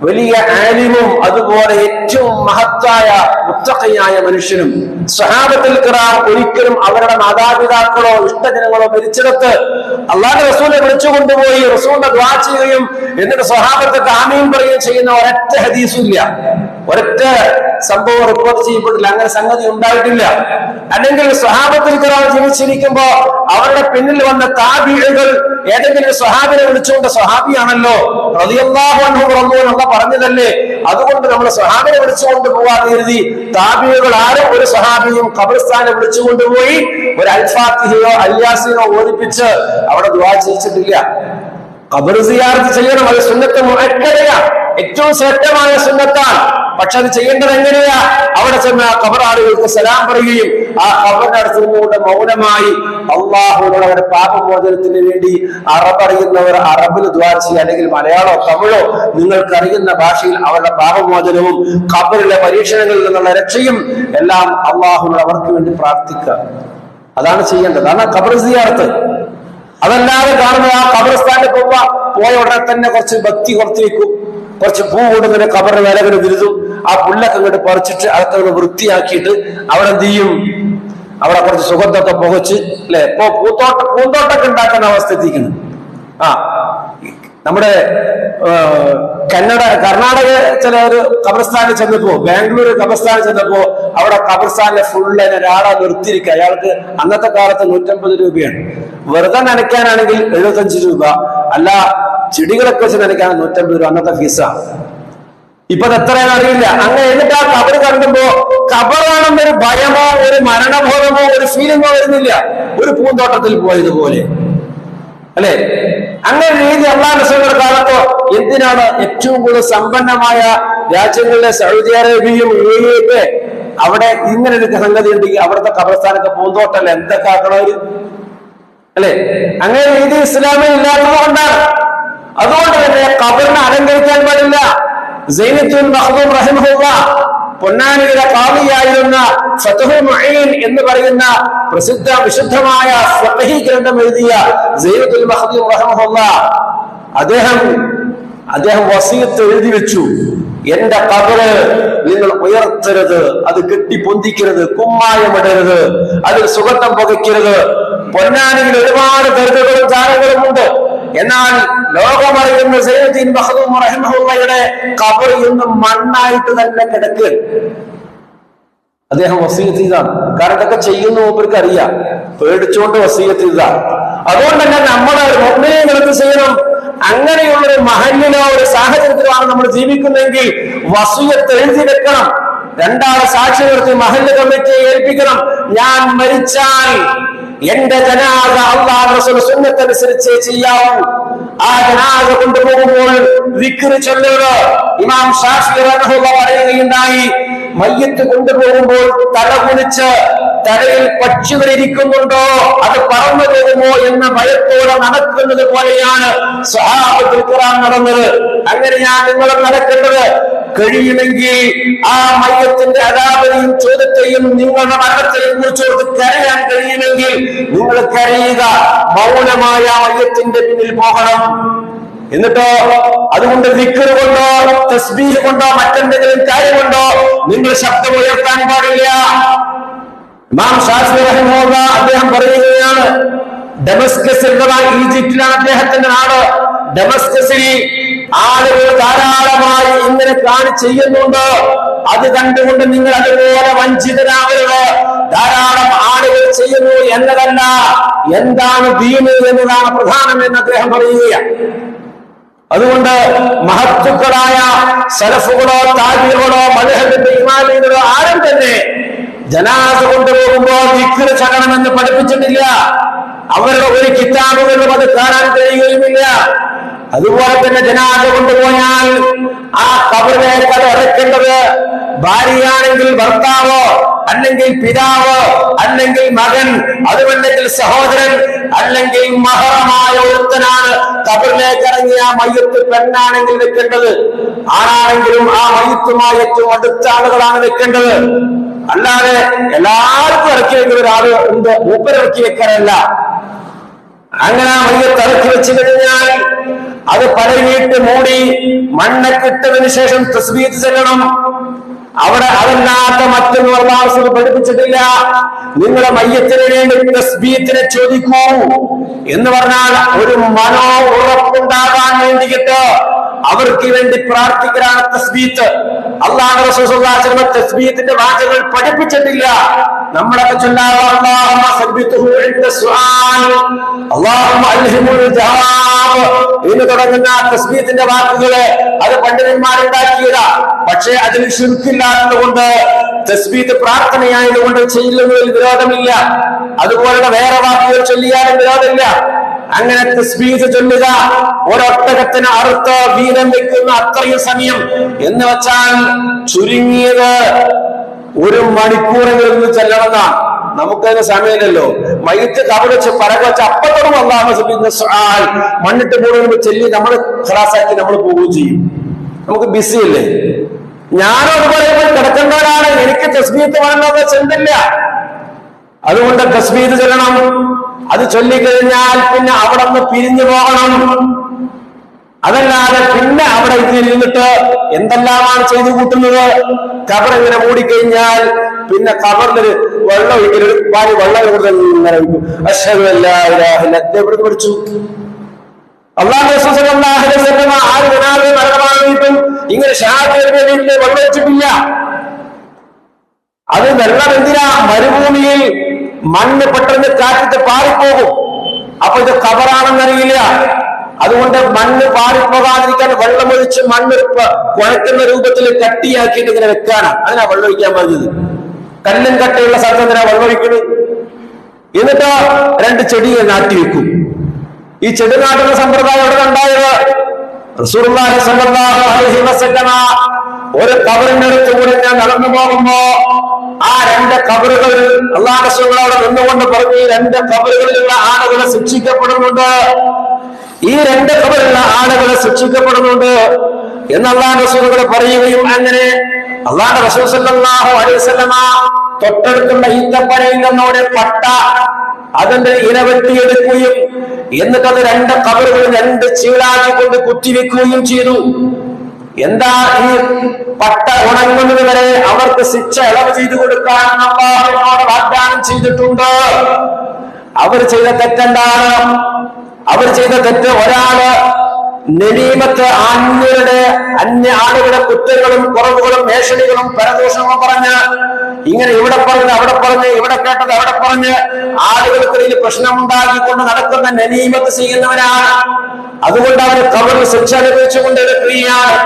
വലിയ ആലിമും അതുപോലെ ഏറ്റവും മഹത്തായ മുത്തഖിയായ മനുഷ്യനും. സ്വഹാബത്തുൽ കിറാം ഒരിക്കലും അവരുടെ മാതാപിതാക്കളോ ഇഷ്ടജനങ്ങളോ മരിച്ചിടത്ത് അല്ലാഹുവിന്റെ റസൂലിനെ വിളിച്ചു കൊണ്ടുപോയി റസൂലിനെ ദുആ ചെയ്യുകയും എന്നിട്ട് സ്വഹാബത്ത് ആമീൻ പറയുകയും ചെയ്യുന്ന ഒരൊറ്റ ഹദീസും ഇല്ല. ഒരൊറ്റ സംഭവം റിപ്പോർട്ട് ചെയ്യപ്പെട്ടില്ല, അങ്ങനെ സംഗതി ഉണ്ടായിട്ടില്ല. അല്ലെങ്കിൽ സ്വഹാബത്തുൽ കിറാം ജീവിച്ചിരിക്കുമ്പോ അവരുടെ പിന്നിൽ വന്ന താബിഈകൾ ഏതെങ്കിലും സ്വഹാബിനെ വിളിച്ചുകൊണ്ട് സ്വഹാബിയാണല്ലോ റളിയല്ലാഹു അൻഹു റളിയല്ലാഹു പറഞ്ഞതല്ലേ, അതുകൊണ്ട് നമ്മൾ സ്വഹാബിനെ വിളിച്ചുകൊണ്ട് പോവാന്ന് കരുതി താബിഈകൾ ആരും ഒരു സ്വഹാബിയും ഖബർസ്ഥാനെ വിളിച്ചുകൊണ്ടുപോയി ഒരു അൽഫാത്തിഹയോ അൽയാസീനോ ഓദിപ്പിച്ച് അവിടെ ദുആ ചെയ്യിച്ചിട്ടില്ല. ഖബർ സിയാറത്ത് ചെയ്യണം, അത് സുന്നത്ത് മുഅക്കദയാണ്, ഏറ്റവും ശ്രേഷ്ഠമായ സുന്നത്താണ്. പക്ഷെ അത് ചെയ്യേണ്ടത് എങ്ങനെയാ? അവിടെ ചെന്ന് ഖബർ ആളുകൾക്ക് സലാം പറയുകയും ആ ഖബറിന്റെ അടുത്ത് നിന്നുകൊണ്ട് മൗനമായി അള്ളാഹുവിനോട് അവരുടെ പാപമോചനത്തിന് വേണ്ടി അറിയുന്നവർ അറബിൽ ദുആ ചെയ്യുക, അല്ലെങ്കിൽ മലയാളമോ തമിഴോ നിങ്ങൾക്ക് അറിയുന്ന ഭാഷയിൽ അവരുടെ പാപമോചനവും ഖബറിലെ പരീക്ഷണങ്ങളിൽ നിന്നുള്ള രക്ഷയും എല്ലാം അള്ളാഹുവിനോട് അവർക്ക് വേണ്ടി പ്രാർത്ഥിക്കുക. അതാണ് ചെയ്യേണ്ടത്, അതാണ് ഖബർ സിയാറത്ത്. അതല്ലാതെ കാണുന്ന ആ ഖബർസ്ഥാനിൽ പോയ ഉടനെ തന്നെ കുറച്ച് ഭക്തി കുറച്ച് വെക്കും, കുറച്ച് പൂ കൊണ്ടിങ്ങനെ ഖബറിന് വിലകൾ വിരുതും, ആ പുല്ലൊക്കെ ഇങ്ങോട്ട് പറിച്ചിട്ട് അതൊക്കെ വൃത്തിയാക്കിയിട്ട് അവിടെ എന്ത് ചെയ്യും, അവിടെ കുറച്ച് സുഗന്ധമൊക്കെ പുകച്ച് അല്ലെ, ഇപ്പൊ പൂന്തോട്ടൊക്കെ ഉണ്ടാക്കുന്ന അവസ്ഥ എത്തിക്കുന്നു. നമ്മുടെ കർണാടക ചില ഒരു ഖബർസ്ഥാനിൽ ചെന്നപ്പോ, ബാംഗ്ലൂർ ഖബർസ്ഥാനിൽ ചെന്നപ്പോ അവിടെ ഖബർസ്ഥാനിലെ ഫുള്ള് ഒരാളെ നിർത്തിയിരിക്കുക. അയാൾക്ക് അന്നത്തെ കാലത്ത് 150 രൂപയാണ്. വെറുതെ നനയ്ക്കാനാണെങ്കിൽ 75 രൂപ, അല്ല ചെടികളൊക്കെ വെച്ച് നനയ്ക്കാണ് 150 രൂപ അന്നത്തെ ഫീസാണ്. ഇപ്പൊ അത് എത്രയാണെന്ന് അറിയില്ല. അങ്ങനെ എന്നിട്ട് ആ ഖബർ കണ്ടുമ്പോ ഖബറാണെന്നൊരു ഭയമോ ഒരു മരണബോധമോ ഒരു ഫീലിങ്ങോ വരുന്നില്ല, ഒരു പൂന്തോട്ടത്തിൽ പോയതുപോലെ അല്ലെ. അങ്ങനെ രീതി അള്ളാഹു റസൂലിന്റെ കാലത്തോ എന്തിനാണ് ഏറ്റവും കൂടുതൽ സമ്പന്നമായ രാജ്യങ്ങളിലെ സൗദി അറേബ്യയും UAE ഒക്കെ അവിടെ ഇങ്ങനെ ഒരു സംഗതി ഉണ്ടെങ്കിൽ അവിടുത്തെ ഖബർസ്ഥാനൊക്കെ പൂന്തോട്ടല്ല, എന്തൊക്കെ ആക്കണവര് അല്ലെ. അങ്ങനെ രീതി ഇസ്ലാമിൽ ഇല്ലാത്തത് കൊണ്ടാണ്. അതുകൊണ്ട് തന്നെ ഖബറിനെ അലങ്കരിക്കാൻ പാടില്ല. സൈനുദ്ദീൻ മഖ്ദൂം റഹിമഹുല്ലാഹ് പൊന്നാനിയിലെ ഖാദിയായിരുന്ന ഫത്ഹുൽ മുഈൻ എന്ന് പറയുന്ന വിശുദ്ധമായ ഫഖഹി ഗ്രന്ഥം എഴുതിയ സൈനുദ്ദീൻ മഖ്ദൂം റഹിമഹുല്ലാഹ് അദ്ദേഹം വസിയത്ത് എഴുതി വെച്ചു, എന്റെ ഖബറ് നിങ്ങൾ ഉയർത്തരുത്, അത് കെട്ടിപ്പൊന്തിക്കരുത്, കുമ്മായമിടരുത്, അതിൽ സുഗന്ധം പുകയ്ക്കരുത്. പൊന്നാനിയിൽ ഒരുപാട് ദർഗകളും ചാരങ്ങളും ഉണ്ട്. എന്നാൽ ലോകമറിയുന്ന സൈനുദ്ദീൻ മഖ്ദൂം റഹിമഹുള്ളയുടെ ഖബർ ഇന്ന് മണ്ണായിട്ട് തന്നെ കിടക്കുക. അദ്ദേഹം വസിയത്ത് ചെയ്താണ്. കാരണം ഇതൊക്കെ ചെയ്യുന്ന മൂപ്പർക്ക് അറിയാം, പേടിച്ചുകൊണ്ട് വസിയത്ത് ചെയ്താണ്. അതുകൊണ്ട് തന്നെ നമ്മുടെ മുഅ്മിനീങ്ങൾ എന്ത് ചെയ്യണം? അങ്ങനെയുള്ളൊരു മഹല്ലിലോ ഒരു സാഹചര്യത്തിലാണ് നമ്മൾ ജീവിക്കുന്നതെങ്കിൽ വസിയത്ത് എഴുതി വെക്കണം. രണ്ടാളെ സാക്ഷി നിർത്തി മഹല്ല് കമ്മിറ്റിയെ ഏൽപ്പിക്കണം, ഞാൻ മരിച്ചാൽ എന്റെ ജനാസ അല്ലാഹു റസൂൽ സുന്നത്തനുസരിച്ച് ചെയ്യാവൂ. ആ ജനാസ കൊണ്ടുപോകുമ്പോൾ ദിക്ർ ചൊല്ലുക. ഇമാം ശാഫിഈ റഹിമഹുല്ലാഹ് പറയുകയുണ്ടായി, മയ്യത്ത് കൊണ്ടുപോകുമ്പോൾ തല കുനിച്ച് തലയിൽ പക്ഷികൾ ഇരിക്കുന്നുണ്ടോ അത് പറന്നു പോകുമോ എന്ന ഭയത്തോടെ നടക്കുന്നത് പോലെയാണ് സ്വഹാബത്തുൽ കിറാം നടന്നത്. അങ്ങനെയാണ് നിങ്ങളും നടക്കേണ്ടത്. കഴിയുമെങ്കിൽ ആ മയ്യത്തിന്റെ അദാബിനെയും ചോദ്യത്തെയും നിങ്ങളുടെ മരണത്തെയും കുറിച്ചോട് കരയാൻ കഴിയുമെങ്കിൽ നിങ്ങൾ കരയുക. മൗനമായ മയ്യത്തിന്റെ പിന്നിൽ പോകണം. എന്നിട്ടോ അതുകൊണ്ട് ദിക്ർ കൊണ്ടോ തസ്ബീഹ് കൊണ്ടോ മറ്റെന്തെങ്കിലും കാര്യം കൊണ്ടോ നിങ്ങൾ ശബ്ദം ഉയർത്താൻ പാടില്ല. ഇമാം ശാഫിഈ റഹിമഹുല്ലാഹ് അദ്ദേഹം പറയുകയാണ്, ഡമസ്കസിൽ, ഈജിപ്തിലാണ് അദ്ദേഹത്തിന്റെ നാട്. ഡമസ്കസിൽ ആളുകൾ ധാരാളമായി ഇങ്ങനെ ചെയ്യുന്നുണ്ട്. അത് കണ്ടുകൊണ്ട് നിങ്ങൾ അതുപോലെ വഞ്ചിതരാകരുത്. ധാരാളം ആളുകൾ ചെയ്യുന്നു എന്നതല്ല, എന്താണ് ദീന് എന്നതാണ് പ്രധാനം എന്ന് അദ്ദേഹം പറയുകയാണ്. അതുകൊണ്ട് മഹത്തുക്കളായ സലഫുകളോ താബിഈകളോ മദ്ഹബിന്റെ ഇമാമികളോ ആരും തന്നെ ജനാസ കൊണ്ടുപോകുമ്പോൾ ദിക്ർ ചൊല്ലണമെന്ന് പഠിപ്പിച്ചിട്ടില്ല. അവരുടെ ഒരു കിതാബുകളിലും അത് കാണാൻ കഴിയുകയുമില്ല. അതുപോലെ തന്നെ ജനാസ കൊണ്ടുപോയാൽ ആ ഖബറിലേക്ക് അത് അടയ്ക്കേണ്ടത് ഭാര്യയാണെങ്കിൽ ഭർത്താവോ, അല്ലെങ്കിൽ പിതാവ്, അല്ലെങ്കിൽ മകൻ, അതുമല്ലെങ്കിൽ സഹോദരൻ, അല്ലെങ്കിൽ മഹറമായ ഒരുത്തനാണ് ഖബറിലേക്ക് ഇറങ്ങി ആ മയ്യത്ത് പെണ്ണാണെങ്കിൽ വെക്കേണ്ടത്. ആണാണെങ്കിലും ആ മയ്യത്തുമായി ഏറ്റവും അടുത്ത ആളുകളാണ് വെക്കേണ്ടത്. അല്ലാതെ എല്ലാവർക്കും ഇറക്കി വെക്കുന്ന ഒരാൾ ഉണ്ട്, മൂപ്പരിറക്കി വെക്കാനല്ല. അങ്ങനെ ആ മയ്യത്ത് ഇറക്കി വെച്ചു കഴിഞ്ഞാൽ അത് പലവീട്ട് മൂടി മണ്ണൊക്കെ ഇട്ടതിനു ശേഷം തസ്ബീഹ് ചെല്ലണം. അവിടെ അതല്ലാത്ത മറ്റൊന്നും അല്ലാഹു പഠിപ്പിച്ചിട്ടില്ല. നിങ്ങളെ മയ്യത്തിന് വേണ്ടി തസ്ബീഹിനെ ചോദിക്കൂ എന്ന് പറഞ്ഞാൽ ഒരു മനോ ഉറപ്പുണ്ടാകാൻ വേണ്ടിയിട്ട് അവർക്ക് വേണ്ടി പ്രാർത്ഥിക്കലാണ് തസ്ബീത്ത്. അല്ലാഹു റസൂൽ സ്വല്ലല്ലാഹു അലൈഹി വസല്ലം തസ്ബീത്തിന്റെ വാചകങ്ങൾ പഠിപ്പിച്ചിട്ടില്ല. നമ്മളൊക്കെ ചൊല്ലാറുള്ള അല്ലാഹുമ്മ സബ്ബിത്ഹു ഇൻദ സുആൽ, അല്ലാഹുമ്മ അൽഹിമുൽ ജവാബ് എന്ന് തുടങ്ങുന്ന തസ്ബീത്തിന്റെ വാക്കുകളെ അത് പണ്ഡിതന്മാരുണ്ടാക്കിയതാ. പക്ഷേ അതിൽ ശിർക്കില്ലാത്തതുകൊണ്ട്, തസ്ബീത്ത് പ്രാർത്ഥനയായതുകൊണ്ട് ചെയ്യുന്നതിൽ വിരോധമില്ല. അതുപോലുള്ള വേറെ വാക്കുകൾ ചൊല്ലിയാലും വിരോധമില്ല. അങ്ങനെ തസ്ബീഹ് ചൊല്ലുക, ഒരൊട്ടകത്തിന് അറുത്ത് വീതം വെക്കുന്ന അത്രയും സമയം എന്ന് വെച്ചാൽ ചുരുങ്ങിയത് 1 മണിക്കൂറെങ്കിലും ചെല്ലണമെന്നാണ്. നമുക്കതിന് സമയമില്ലല്ലോ. മയ്യത്ത് കബറ് വെച്ച് പറക വെച്ച് അപ്പത്തോടും മണ്ണിട്ട് പോകുമ്പോൾ ചെല്ലി നമ്മൾ ഖലാസാക്കി നമ്മൾ പോവുകയും ചെയ്യും. നമുക്ക് ബിസി അല്ലേ. ഞാനും അതുപോലെ കിടക്കേണ്ടവരാണ്, എനിക്ക് തസ്ബീഹ് വേണമെന്ന് ചിന്തയില്ല. അതുകൊണ്ട് തസ്ബീഹ് ചൊല്ലണം. അത് ചൊല്ലിക്കഴിഞ്ഞാൽ പിന്നെ അവിടെ നിന്ന് പിരിഞ്ഞു പോകണം. അതല്ലാതെ പിന്നെ അവിടെ ഇരുന്നിട്ട് എന്തെല്ലാമാണ് ചെയ്തു കൂട്ടുന്നത്. കബർ ഇങ്ങനെ മൂടിക്കഴിഞ്ഞാൽ പിന്നെ കബറിൽ വെള്ളം ഒഴിക്കൽ, പാല് വെള്ളം കൂടുതൽ ഇങ്ങനെ ഒഴിക്കും. അശ്ഹദു അല്ലാ ഇലാഹ ഇല്ലല്ലാഹ് എവിടെ പഠിച്ചു? അല്ലാഹു റസൂൽ സല്ലല്ലാഹു അലൈഹി വസല്ലം ആര് മരണമായിട്ടും ഇങ്ങനെ ഷഹാദത്തിന്റെ വെള്ളം ഒഴിച്ചിട്ടില്ല. അത് വെള്ളം എന്തിനാ? മരുഭൂമിയിൽ മണ്ണ് പെട്ടെന്ന് കാറ്റിട്ട് പാറിപ്പോകും. അപ്പൊ ഇത് കബറാണെന്നറിയില്ല. അതുകൊണ്ട് മണ്ണ് പാറിപ്പോകാതിരിക്കാൻ വെള്ളമൊഴിച്ച് മണ്ണ് കുഴക്കുന്ന രൂപത്തിൽ കട്ടിയാക്കിയിട്ട് ഇങ്ങനെ വെക്കാനാണ്. അതിനാ വെള്ളം ഒഴിക്കാൻ പറഞ്ഞത്. കല്ലും കട്ടയുള്ള സ്ഥലത്ത് എന്തിനാ വെള്ളം ഒഴിക്കുന്നത്? എന്നിട്ടോ 2 ചെടിയെ നാട്ടി വെക്കും. ഈ ചെടി നാട്ടുന്ന സമ്പ്രദായം എവിടെ ഉണ്ടായത്? റസൂലുള്ളാഹി സ്വല്ലല്ലാഹു അലൈഹി വസല്ലം ഒരു കബറിന്റെ അടുത്ത് കൂടി ഞാൻ നടന്നു പോകുമ്പോ ആ 2 കബറുകൾ അല്ലാഹു റസൂൽ അവിടെ നിന്നുകൊണ്ട് പറഞ്ഞു, ഈ 2 കബറുകളിലുള്ള ആളുകളെ ശിക്ഷിക്കപ്പെടുന്നുണ്ട്, ഈ 2 കബറിലുള്ള ആളുകളെ ശിക്ഷിക്കപ്പെടുന്നുണ്ട് എന്ന് അല്ലാഹു റസൂൽ പറയുകയും അങ്ങനെ അല്ലാഹു റസൂൽ സല്ലല്ലാഹു അലൈഹി വസല്ലം തൊട്ടടുത്തുള്ള ഈത്തപ്പനയിൽ നിന്നോടെ പട്ട അതിന്റെ ഇല വെട്ടിയെടുക്കുകയും എന്നിട്ടത് 2 കബറുകൾ 2 ചീളാക്കി കൊണ്ട് കുത്തിവെക്കുകയും ചെയ്തു. എന്താ? ഈ പട്ട ഉണങ്ങുന്നത് വരെ അവർക്ക് ശിക്ഷ ഇളവ് ചെയ്തു കൊടുക്കാൻ അല്ലാഹുവിനോട് വാഗ്ദാനം ചെയ്തിട്ടുണ്ട്. അവർ ചെയ്ത തെറ്റെന്താണ്? അവർ ചെയ്ത തെറ്റ്, ഒരാള് നെലീമത്ത് അന്യ ആളുകളുടെ കുറ്റങ്ങളും കുറവുകളും ഭീഷണികളും പരദോഷങ്ങളും പറഞ്ഞ് ഇങ്ങനെ ഇവിടെ പറഞ്ഞ് അവിടെ പറഞ്ഞ് ഇവിടെ കേട്ടത് അവിടെ പറഞ്ഞ് ആളുകൾക്കിടയിൽ പ്രശ്നമുണ്ടാക്കിക്കൊണ്ട് നടക്കുന്ന നെലീമത്ത് ചെയ്യുന്നവരാണ്. അതുകൊണ്ട് അവര് കബറിൽ ശിക്ഷ അനുഭവിച്ചുകൊണ്ടിരിക്കുകയാണ്.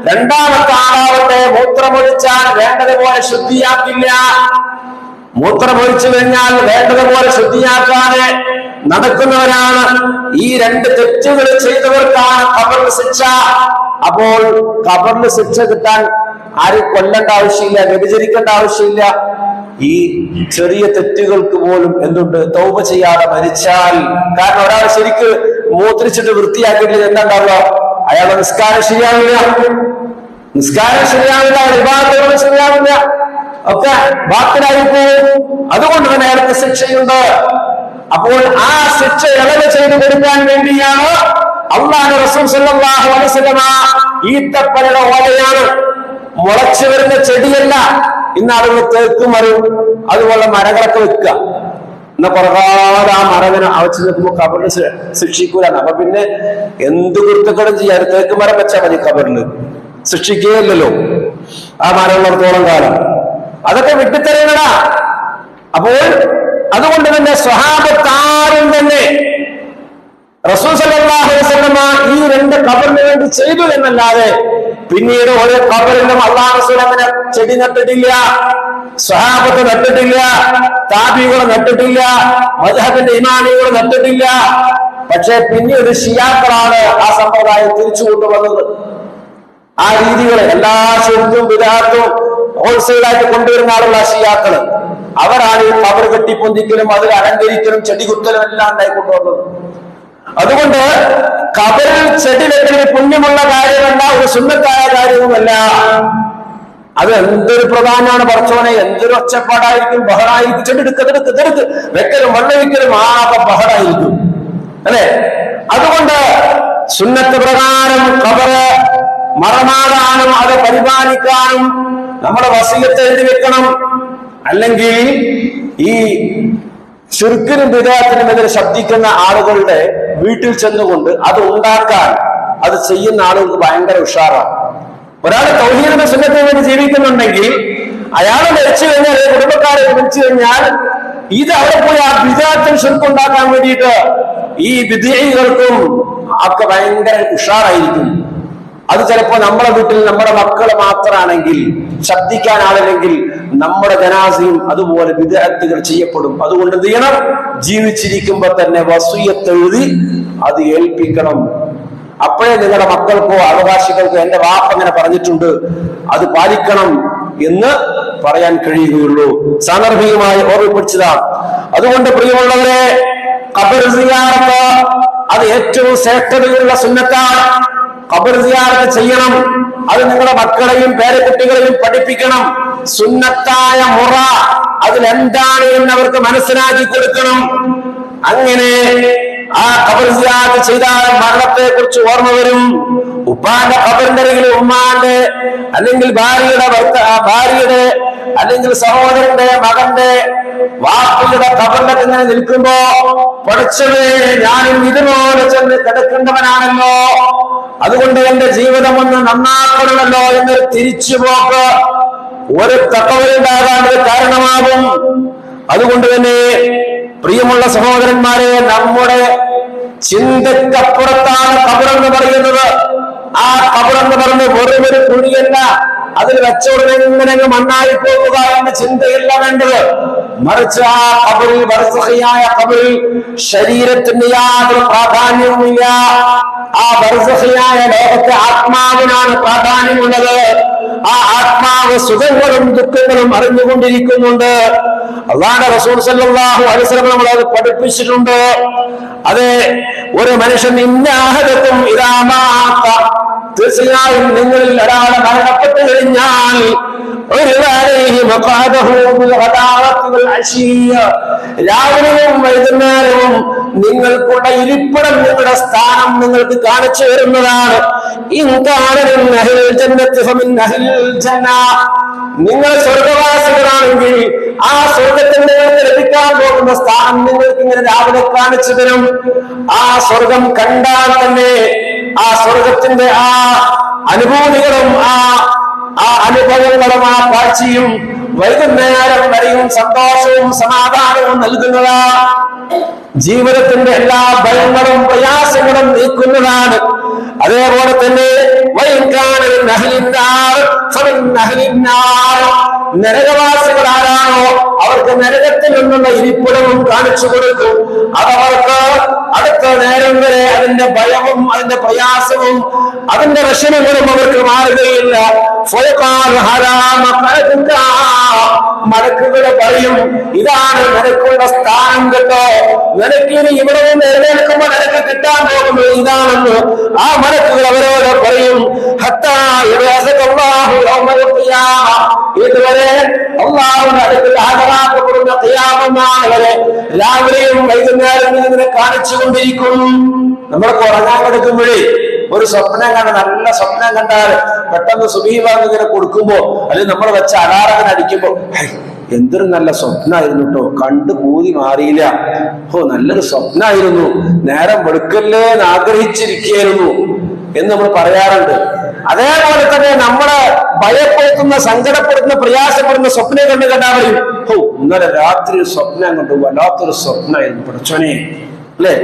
2ാമത്തെ ആളാവട്ടെ മൂത്രമൊഴിച്ചാൽ വേണ്ടതുപോലെ ശുദ്ധിയാക്കില്ല. മൂത്രമൊഴിച്ചു കഴിഞ്ഞാൽ വേണ്ടതുപോലെ ശുദ്ധിയാക്കാതെ നടക്കുന്നവരാണ്. ഈ 2 തെറ്റുകൾ ചെയ്തവർക്കാണ് ഖബറിൽ ശിക്ഷ. അപ്പോൾ ഖബറിൽ ശിക്ഷ കിട്ടാൻ ആരും കൊല്ലേണ്ട ആവശ്യമില്ല, വ്യഭിചരിക്കേണ്ട ആവശ്യമില്ല. ഈ ചെറിയ തെറ്റുകൾക്ക് പോലും എന്തുണ്ട്? തൗബ ചെയ്യാതെ മരിച്ചാൽ. കാരണം ഒരാൾ ശരിക്ക് മൂത്രിച്ചിട്ട് വൃത്തിയാക്കിയിട്ടില്ല, എന്താ ഉണ്ടാവുക? അയാളുടെ നിസ്കാരം ശരിയാവില്ല, ഇബാദത്തുകൾ ശരിയാവില്ല, ഒക്കെ ബാത്തിലായി പോകും. അതുകൊണ്ട് തന്നെ അയാൾക്ക് ശിക്ഷയുണ്ട്. അപ്പോൾ ആ ശിക്ഷ ഇളവ് ചെയ്തു കൊടുക്കാൻ വേണ്ടിയാണ് അല്ലാഹു റസൂൽ സല്ലല്ലാഹു അലൈഹി വസല്ലം ഈത്തപ്പനയുടെ ഓലയാണ്, മുളച്ചു വരുന്ന ചെടിയല്ല. ഇന്ന് ആളുകൾ തേക്കും മരവും അതുപോലെ മരങ്ങളൊക്കെ വെക്കുക. എന്നാ പുറകാല ആ മരവിനെ അവച്ച് നിൽക്കുമ്പോൾ കബറിന് ശിക്ഷിക്കൂലാണ്. അപ്പൊ പിന്നെ എന്ത് കുരുത്തക്കടം ചെയ്യാൻ തേക്ക് മരം വെച്ചാൽ മതി, കബറിന് ശിക്ഷിക്കുകയില്ലല്ലോ ആ മരമുള്ളിടത്തോളം കാലം. അതൊക്കെ വിട്ടുതരേണ്ടതാ. അപ്പോൾ അതുകൊണ്ട് തന്നെ സ്വഹാബത്താരും തന്നെ റസൂൽ സല്ലല്ലാഹു അലൈഹി വസല്ലം ഈ 2 ഖബറിന് വേണ്ടി ചെയ്തു എന്നല്ലാതെ പിന്നീട് ഓരോ ഖബറിലും അല്ലാഹു റസൂൽ അങ്ങനെ ചെടി നട്ടിട്ടില്ല, സ്വഹാബത്ത് നട്ടിട്ടില്ല, താബികൾ നട്ടിട്ടില്ല, മദ്ഹബിന്റെ ഇമാമികൾ നട്ടിട്ടില്ല. പക്ഷെ പിന്നീട് ഷിയാക്കളാണ് ആ സമ്പ്രദായം തിരിച്ചു കൊണ്ടുവന്നത്. ആ രീതികൾ എല്ലാ ശിർക്കും ബിദ്അത്തും ഹോൾസെയിലായിട്ട് കൊണ്ടുവരുന്ന ആളുള്ള ഷിയാക്കള്, അവരാണ് ഈ ഖബർ കെട്ടിപ്പൊന്തിക്കലും അതിൽ അലങ്കരിക്കലും ചെടി കുത്തലും എല്ലാം ഉണ്ടായിക്കൊണ്ടുവന്നത്. അതുകൊണ്ട് ഖബറിൽ ചെടി വെക്കൽ പുണ്യമുള്ള കാര്യമല്ല, ഒരു സുന്നത്തായ കാര്യവുമല്ല. അത് എന്തൊരു പ്രധാനമാണ് പറച്ചോനെ, എന്തൊരു ഒച്ചപ്പാടായിരിക്കും, ബഹളായിരിക്കും. ചെടി എടുക്ക് വെക്കലും വെള്ളവിക്കലും ആകെ ബഹളായിരിക്കും, അല്ലെ? അതുകൊണ്ട് സുന്നത്ത് പ്രകാരം ഖബറ് മറമാടാനും അത് പരിപാലിക്കാനും നമ്മുടെ വസിയത്ത് എഴുതി വെക്കണം. അല്ലെങ്കിൽ ഈ ശിർക്കിനും ബിദ്അത്തിനും എതിരെ ശബ്ദിക്കുന്ന ആളുകളുടെ വീട്ടിൽ ചെന്നുകൊണ്ട് അത് ഉണ്ടാക്കാൻ അത് ചെയ്യുന്ന ആളുകൾക്ക് ഭയങ്കര ഉഷാറാണ്. ഒരാൾ തൗഹീദിന്റെ സുന്നത്തിന് വേണ്ടി ജീവിക്കുന്നുണ്ടെങ്കിൽ അയാൾ മരിച്ചു കഴിഞ്ഞാൽ, കുടുംബക്കാരെ മരിച്ചു കഴിഞ്ഞാൽ, ഇത് അവിടെ പോയി ആ ബിദ്അത്തും ശിർക്കും ഉണ്ടാക്കാൻ വേണ്ടിയിട്ട് ഈ ബിദ്അഈകൾക്കും ഒക്കെ ഭയങ്കര ഉഷാറായിരിക്കും. അത് ചിലപ്പോ നമ്മുടെ വീട്ടിൽ നമ്മുടെ മക്കള് മാത്രമാണെങ്കിൽ, ശബ്ദിക്കാൻ ആളില്ലെങ്കിൽ നമ്മുടെ ജനാസയും അതുപോലെ ബിദ്അത്തുകൾ ചെയ്യപ്പെടും. അതുകൊണ്ട് എന്ത് ചെയ്യണം? ജീവിച്ചിരിക്കുമ്പോ തന്നെ വസിയത്ത് എഴുതി അത് ഏൽപ്പിക്കണം. അപ്പോഴേ നിങ്ങളുടെ മക്കൾക്കോ അവകാശികൾക്കോ എന്റെ വാപ്പ അങ്ങനെ പറഞ്ഞിട്ടുണ്ട്, അത് പാലിക്കണം എന്ന് പറയാൻ കഴിയുകയുള്ളൂ. സാന്ദർഭികമായി ഓർമ്മിപ്പിച്ചതാണ്. അതുകൊണ്ട് പ്രിയമുള്ളവരെ, ഖബർ സിയാറത്ത് അത് ഏറ്റവും ശ്രേഷ്ഠതയുള്ള സുന്നത്താണ്. ഖബർ സിയാറത്ത് ചെയ്യണം. അത് നിങ്ങളുടെ മക്കളെയും പേരക്കുട്ടികളെയും പഠിപ്പിക്കണം. സുന്നത്തായ മുറ അതിലെന്താണ് എന്ന് അവർക്ക് മനസ്സിലാക്കി കൊടുക്കണം. അങ്ങനെ ആ ഖബർ സിയാറത്ത് ചെയ്താൽ മരണത്തെ കുറിച്ച് ഓർമ്മ വരും. ഉപ്പാന്റെ ഖബറിന്റെ അരികിൽ ഉമ്മാന്റെ അല്ലെങ്കിൽ ഭാര്യയുടെ അല്ലെങ്കിൽ സഹോദരന്റെ മകന്റെ വാപ്പയുടെ ഖബറിന്റെ ഇങ്ങനെ നിൽക്കുമ്പോ, പഠിച്ചവേ, ഞാനും ഇതുപോലെ ചെന്ന് കിടക്കേണ്ടവനാണല്ലോ, അതുകൊണ്ട് എന്റെ ജീവിതം ഒന്ന് നന്നാക്കണമല്ലോ എന്നൊരു തിരിച്ചുപോക്ക് ഒരു തക്കവയുണ്ടാകാൻ ഒരു കാരണമാകും. അതുകൊണ്ട് തന്നെ പ്രിയമുള്ള സഹോദരന്മാരെ, നമ്മുടെ ചിന്തക്കപ്പുറത്താണ് ഖബറെന്ന് പറയുന്നത്. ആ ഖബറെന്ന് പറഞ്ഞ് വെറും ഒരു കുഴിയല്ല, അതിൽ വെച്ചോടുന്ന ഇങ്ങനെ മണ്ണായി പോകുക എന്ന ചിന്തയല്ല വേണ്ടത്. മറിച്ച് ആ ഖബറിൽ, ബർസഖിയായ ഖബറിൽ ശരീരത്തിന് യാതൊരു പ്രാധാന്യവുമില്ല. ആ ബർസഖിയായ ലോകത്തെ ആത്മാവിനാണ് പ്രാധാന്യമുള്ളത്. ആ ആത്മാവ് സുഖങ്ങളും ദുഃഖങ്ങളും അറിഞ്ഞുകൊണ്ടിരിക്കുന്നുണ്ട്. അല്ലാഹുവിന്റെ റസൂൽ സല്ലല്ലാഹു അലൈഹി വസല്ലം നമ്മളത് പഠിപ്പിച്ചിട്ടുണ്ട്. അതെ, ഒരു മനുഷ്യൻ ഇന്നഹദകും ഇദാ മാത, തീർച്ചയായും നിങ്ങളിൽ ഒരാൾ മരണപ്പെട്ടു കഴിഞ്ഞാൽ രാവിലെയും വൈകുന്നേരവും നിങ്ങൾക്കുള്ള ഇരിപ്പിടം, നിങ്ങളുടെ സ്ഥാനം നിങ്ങൾക്ക് കാണിച്ചു തരുന്നതാണ്. നിങ്ങൾ സ്വർഗവാസികളാണെങ്കിൽ ആ സ്വർഗത്തിൽ നിങ്ങൾക്ക് ലഭിക്കാൻ പോകുന്ന സ്ഥാനം നിങ്ങൾക്ക് ഇങ്ങനെ രാവിലെ കാണിച്ചു തരും. ആ സ്വർഗം കണ്ടാൽ തന്നെ ആ സ്വർഗത്തിന്റെ ആ അനുഭൂതികളും ആ അനുഭവങ്ങളും ആ കാഴ്ചയും വൈകുന്നേരം വരെയും സന്തോഷവും സമാധാനവും നൽകുന്നതാണ്. ജീവിതത്തിന്റെ എല്ലാ ഭയങ്ങളും പ്രയാസങ്ങളും നീക്കുന്നതാണ്. അതേപോലെ തന്നെ നരകവാസികൾ ആരാണോ അവർക്ക് നരകത്തിൽ നിന്നുള്ള ഇരിപ്പിടവും കാണിച്ചു കൊടുക്കും. അതവർക്ക് അടുത്ത നേരം വരെ അതിന്റെ ഭയവും അതിന്റെ പ്രയാസവും അതിന്റെ വിഷമങ്ങളും അവർക്ക് മാറുകയില്ല. മലക്കുകളെ പറയും, ഇതാണ് നിനക്കുള്ള സ്ഥാനം കേട്ടോ, നിനക്കിനി ഇവിടെ നിന്ന് എഴുന്നേൽക്കുമ്പോ നിനക്ക് കിട്ടാൻ പോകുന്നത് ഇതാണെന്ന് ആ മലക്കുകൾ അവരോട് പറയും. ഇതുവരെ അല്ലാഹുവിന്റെ അടുക്കൽ ഹാജരാക്കപ്പെടുന്ന ഖിയാമത്ത് വരെ രാവിലെയും വൈകുന്നേരം ഇങ്ങനെ കാണിച്ചുകൊണ്ടിരിക്കും. നമ്മളൊക്കെ ഉറങ്ങാൻ കിടക്കുമ്പോഴേ ഒരു സ്വപ്നം കണ്ട, നല്ല സ്വപ്നം കണ്ടാൽ പെട്ടെന്ന് സുബീബാന്ന് ഇങ്ങനെ കൊടുക്കുമ്പോ, അല്ലെങ്കിൽ നമ്മൾ വെച്ച അലാറങ്ങനെ അടിക്കുമ്പോ, എന്തൊരു നല്ല സ്വപ്നമായിരുന്നു കേട്ടോ, കണ്ടു കൂതി മാറിയില്ല, നല്ലൊരു സ്വപ്നമായിരുന്നു, നേരം വെളുക്കല്ലേ എന്ന് ആഗ്രഹിച്ചിരിക്കുകയായിരുന്നു എന്ന് നമ്മൾ പറയാറുണ്ട്. അതേപോലെ തന്നെ നമ്മളെ ഭയപ്പെടുത്തുന്ന, സങ്കടപ്പെടുത്തുന്ന, പ്രയാസപ്പെടുന്ന സ്വപ്നം കണ്ടു കണ്ടാൽ പറയും, ഇന്നലെ രാത്രി സ്വപ്നം കണ്ടു, വല്ലാത്തൊരു സ്വപ്നമായിരുന്നു പഠിച്ചോനെ, അല്ലെ?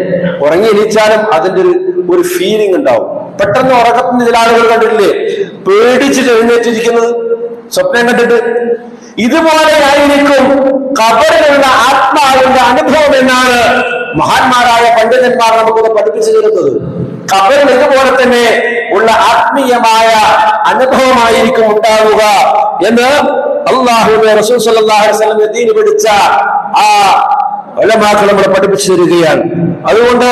ഉറങ്ങി എണീച്ചാലും അതിന്റെ ഒരു ഫീലിംഗ് ഉണ്ടാവും. പെട്ടെന്ന് ഉറക്കത്തിന് ചില ആളുകൾ കണ്ടിട്ടില്ലേ, പേടിച്ചിട്ട് എഴുന്നേറ്റിരിക്കുന്നത് സ്വപ്നം കണ്ടിട്ട്. ഇതുപോലെ ആയിരിക്കും ഖബറിലുള്ള ആത്മാവിന്റെ അനുഭവം എന്നാണ് മഹാന്മാരായ പണ്ഡിതന്മാർ നമുക്കത് പഠിപ്പിച്ചു തരുന്നത്. ഖബറിൽ ഇതുപോലെ തന്നെ ഉള്ള ആത്മീയമായ അനുഭവമായിരിക്കും ഉണ്ടാവുക എന്ന് അല്ലാഹുവിന്റെ റസൂൽ സല്ലല്ലാഹു അലൈഹി വസല്ലം ദീൻ പഠിച്ച ആ ഉലമാക്കൾ നമ്മളെ പഠിപ്പിച്ചു തരികയാണ്. അതുകൊണ്ട്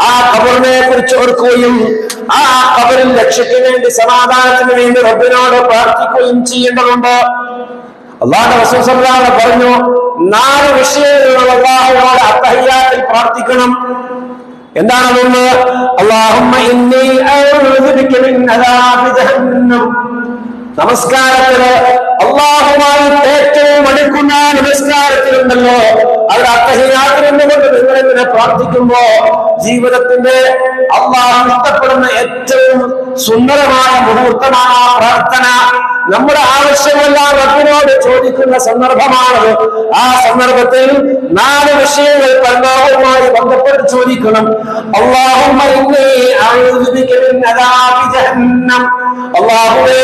ആ ഖബറിനെ കുറിച്ച് ഓർക്കുകയും ആ ഖബറിൽ രക്ഷയ്ക്ക് വേണ്ടി, സമാധാനത്തിന് വേണ്ടി റബ്ബിനോട് പ്രാർത്ഥിക്കുകയും ചെയ്യേണ്ടതുണ്ട്. അല്ലാഹുവിന്റെ റസൂൽ സല്ലല്ലാഹു അലൈഹി വസല്ലം പറഞ്ഞു, 4 വിഷയങ്ങൾ അല്ലാഹുവോട് അത്തഹിയ്യാത്തിൽ പ്രാർത്ഥിക്കണം. എന്താണെന്ന്? അല്ലാഹുമ്മ ഇന്നി അഊദു ബിക മിൻ അദാബി ജഹന്നം. നമസ്കാരത്തില് അല്ലാഹുമായി ഏറ്റവും അടുക്കുന്ന നമസ്കാരത്തിലുണ്ടല്ലോ, അത് അത്തഹിയാത്തിൽ നിന്നുകൊണ്ട് നിങ്ങൾ ഇങ്ങനെ പ്രാർത്ഥിക്കുമ്പോ ജീവിതത്തിന്റെ അല്ലാഹു ഇഷ്ടപ്പെടുന്ന ഏറ്റവും സുന്ദരമായ മുഹൂർത്തമാണ് ആ പ്രാർത്ഥന. നമ്മുടെ ആവശ്യമെല്ലാം റബ്ബിനോട് ചോദിക്കുന്ന സന്ദർഭമാണത്. ആ സന്ദർഭത്തിൽ 4 വിഷയങ്ങൾ പരലോകവുമായി ബന്ധപ്പെട്ട് ചോദിക്കണം. അല്ലാഹുമ്മ ഇന്നി അഊദു ബിക മിൻ അദാബി ജഹന്നം, അല്ലാഹുവേ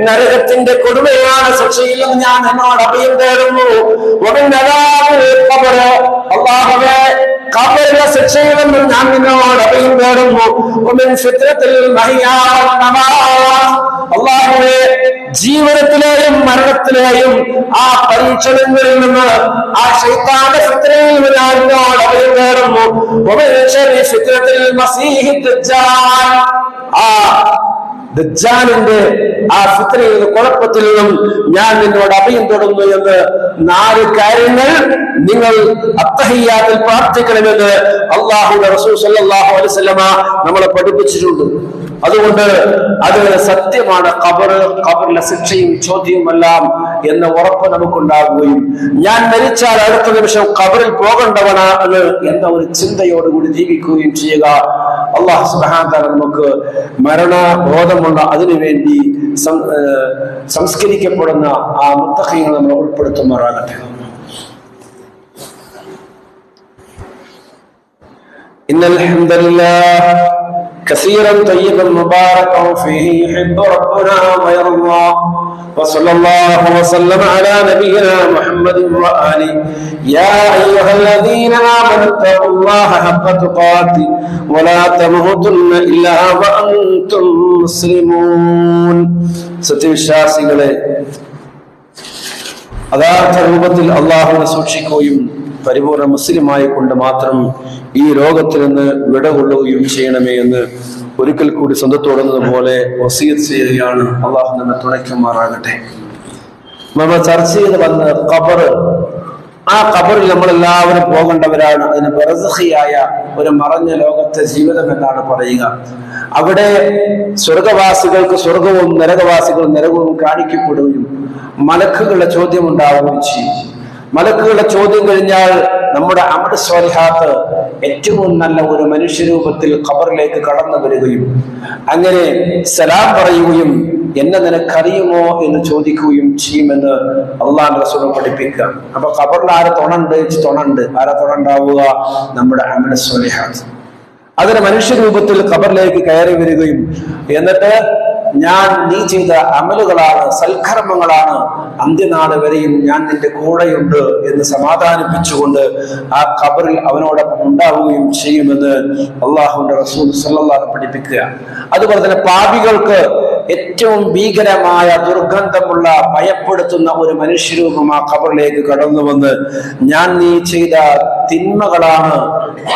നരകത്തിന്റെ കൊടുമയാണ് ശിക്ഷയിൽ നിന്ന് ഞാൻ എന്നോട് അഭയം തേടുന്നു. വമിൻ അദാബിൽ ഖബർ, അല്ലാഹുവേ ഖബറിലെ ശിക്ഷയിൽ നിന്ന് ഞാൻ നിന്നോട് അഭയം തേടുന്നു. വമിൻ ഫിത്നത്തിൽ മഹിയാ വൽ മമാത്, അല്ലാഹുവേ ജീവിതത്തിലെയും മരണത്തിലെയും ആ പരീക്ഷണങ്ങളിൽ നിന്ന്, ആ ശൈത്താന്റെ ഫിത്നയിൽ നിന്ന് ഞാൻ നിന്നോട് അഭയം തേടുന്നു. വമിൻ ശർരി ഫിത്നത്തിൽ മസീഹി ദജ്ജാൽ, ആ ദജ്ജാലിന്റെ ആ ഫിത്നയിൽ കുഴപ്പത്തിൽ നിന്നും ഞാൻ നിന്നോട് അഭയം തേടുന്നു എന്ന് 4 കാര്യങ്ങൾ നിങ്ങൾ അത്തഹിയ്യാത്തിൽ പ്രാർത്ഥിക്കണമെന്ന് അല്ലാഹുവിന്റെ റസൂൽ സല്ലല്ലാഹു അലൈഹി വസല്ലമ നമ്മളെ പഠിപ്പിച്ചിട്ടുണ്ട്. അതുകൊണ്ട് അത് സത്യമാണ്. ഖബറിലെ ശിക്ഷയും ചോദ്യവുമെല്ലാം എന്ന ഉറപ്പ് നമുക്കുണ്ടാവുകയും ഞാൻ മരിച്ചാൽ അടുത്ത നിമിഷം ഖബറിൽ പോകേണ്ടവനാണ് എന്ന ഒരു ചിന്തയോടുകൂടി ജീവിക്കുകയും ചെയ്യുക. അല്ലാഹു സുബ്ഹാനഹു വ തആല നമുക്ക് മരണബോധമുള്ള അതിനുവേണ്ടി സംസ്കരിക്കപ്പെടുന്ന ആ മുത്തഖീങ്ങൾ നമ്മൾ ഉൾപ്പെടുത്തുമാറാകട്ടെ. ഇന്നൽ ഹംദലില്ലാഹ് كثيرا طيبا مباركا فيه يحب ربنا ويرضى وصلى الله وسلم على نبينا محمد وآله يا أيها الذين آمنوا اتقوا الله حق تقاته ولا تموتن إلا وأنتم مسلمون. സത്യവിശ്വാസികളെ, യഥാർത്ഥ രൂപത്തിൽ അല്ലാഹുവിനെ സൂക്ഷിക്കുകയും പരിപൂർണ മുസ്ലിമായി കൊണ്ട് മാത്രം ഈ ലോകത്തിൽ നിന്ന് വിടകൊള്ളുകയും ചെയ്യണമേ എന്ന് ഒരിക്കൽ കൂടി സ്വന്തത്തോടുന്നതുപോലെ വസിയത്ത് ചെയ്യുകയാണ്. അള്ളാഹു നമ്മെ തുണയ്ക്കുമാറാകട്ടെ. നമ്മൾ ചർച്ച ചെയ്ത് വന്ന ഖബർ, ആ ഖബറിൽ നമ്മളെല്ലാവരും പോകേണ്ടവരാണ്. അതിന് ബർസഖിയായ ഒരു മറഞ്ഞ ലോകത്തെ ജീവിതം എന്നാണ് പറയുക. അവിടെ സ്വർഗവാസികൾക്ക് സ്വർഗവും നരകവാസികളും നരകവും കാണിക്കപ്പെടുകയും മലക്കുകളുടെ ചോദ്യം ഉണ്ടാവുകയും ചെയ്യും. മലക്കുകളുടെ ചോദ്യം കഴിഞ്ഞാൽ നമ്മുടെ അമൽ സ്വാലിഹാത്ത് ഏറ്റവും നല്ല ഒരു മനുഷ്യരൂപത്തിൽ ഖബറിലേക്ക് കടന്നു വരികയും അങ്ങനെ സലാം പറയുകയും എന്നെ നിനക്കറിയുമോ എന്ന് ചോദിക്കുകയും ചെയ്യുമെന്ന് അള്ളാഹുവിന്റെ റസൂൽ പഠിപ്പിക്കുക. അപ്പൊ ഖബറിൽ ആരെ തുണണ്ട് ആരെ തുണണ്ടാവുക? നമ്മുടെ അമൽ സ്വാലിഹാത്ത്. അതിന് മനുഷ്യരൂപത്തിൽ ഖബറിലേക്ക് കയറി വരികയും എന്നിട്ട് നീ ചെയ്ത അമലുകളാണ്, സൽക്കർമ്മങ്ങളാണ്, അന്ത്യനാൾ വരെയും ഞാൻ നിന്റെ കൂടെയുണ്ട് എന്ന് സമാധാനിപ്പിച്ചുകൊണ്ട് ആ ഖബറിൽ അവനോടൊപ്പം ഉണ്ടാവുകയും ചെയ്യുമെന്ന് അള്ളാഹുവിന്റെ റസൂൽ സല്ലല്ലാഹു അലൈഹി വസല്ലം പഠിപ്പിക്കുക. അതുപോലെ തന്നെ പാപികൾക്ക് ഏറ്റവും ഭീകരമായ ദുർഗന്ധമുള്ള ഭയപ്പെടുത്തുന്ന ഒരു മനുഷ്യരൂപം ആ ഖബറിലേക്ക് കടന്നു വന്ന് നീ ചെയ്ത തിന്മകളാണ്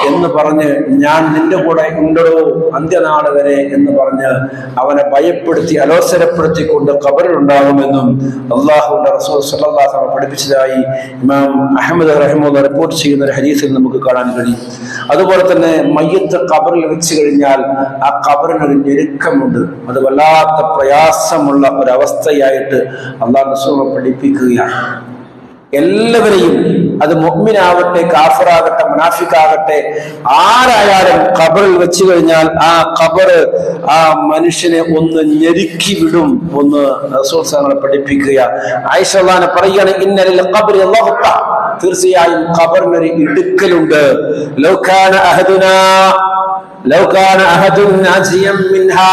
എന്ന് പറഞ്ഞ് ഞാൻ നിന്റെ കൂടെ ഉണ്ടോ അന്ത്യനാൾ വരെ എന്ന് പറഞ്ഞ് അവനെ ഭയപ്പെടുത്തി അലോസരപ്പെടുത്തിക്കൊണ്ട് ഖബറിൽ ഉണ്ടാകുമെന്നും അള്ളാഹുവിന്റെ റസൂൽ സല്ലല്ലാഹു അലൈഹി വസല്ലം പഠിപ്പിച്ചതായി ഇമാം അഹ്മദ് റഹിമഹുല്ലാഹ് റിപ്പോർട്ട് ചെയ്യുന്ന ഒരു ഹദീസിൽ നമുക്ക് കാണാൻ കഴിയും. അതുപോലെ തന്നെ മയ്യത്ത് ഖബറിൽ വെച്ച് കഴിഞ്ഞാൽ ആ ഖബറിനൊരു ഞെരുക്കമുണ്ട്. അത് വല്ലാത്ത പ്രയാസമുള്ള ഒരവസ്ഥയായിട്ട് അള്ളാഹു റസൂൽ പഠിപ്പിക്കുകയാണ്. എല്ലാവരെയും, അത് മുഅ്മിനാവട്ടെ, കാഫിറാകട്ടെ, മുനാഫിക്കാകട്ടെ, ആരായാലും ഖബറിൽ വെച്ച് കഴിഞ്ഞാൽ ആ ഖബർ ആ മനുഷ്യനെ ഒന്ന് ഞെരുക്കി വിടും എന്ന് റസൂൽ സല്ലല്ലാഹു പഠിപ്പിക്കുക. ആയിഷ റളിയല്ലാഹു പറയുകയാണ്, ഇന്നലിൽ ഖബ്രി അല്ലാഹുത്ത, തീർച്ചയായും ഖബറിനൊരു ഇടുക്കലുണ്ട്. ലൗ കാന അഹദുൻ നാജിയം മിൻഹാ,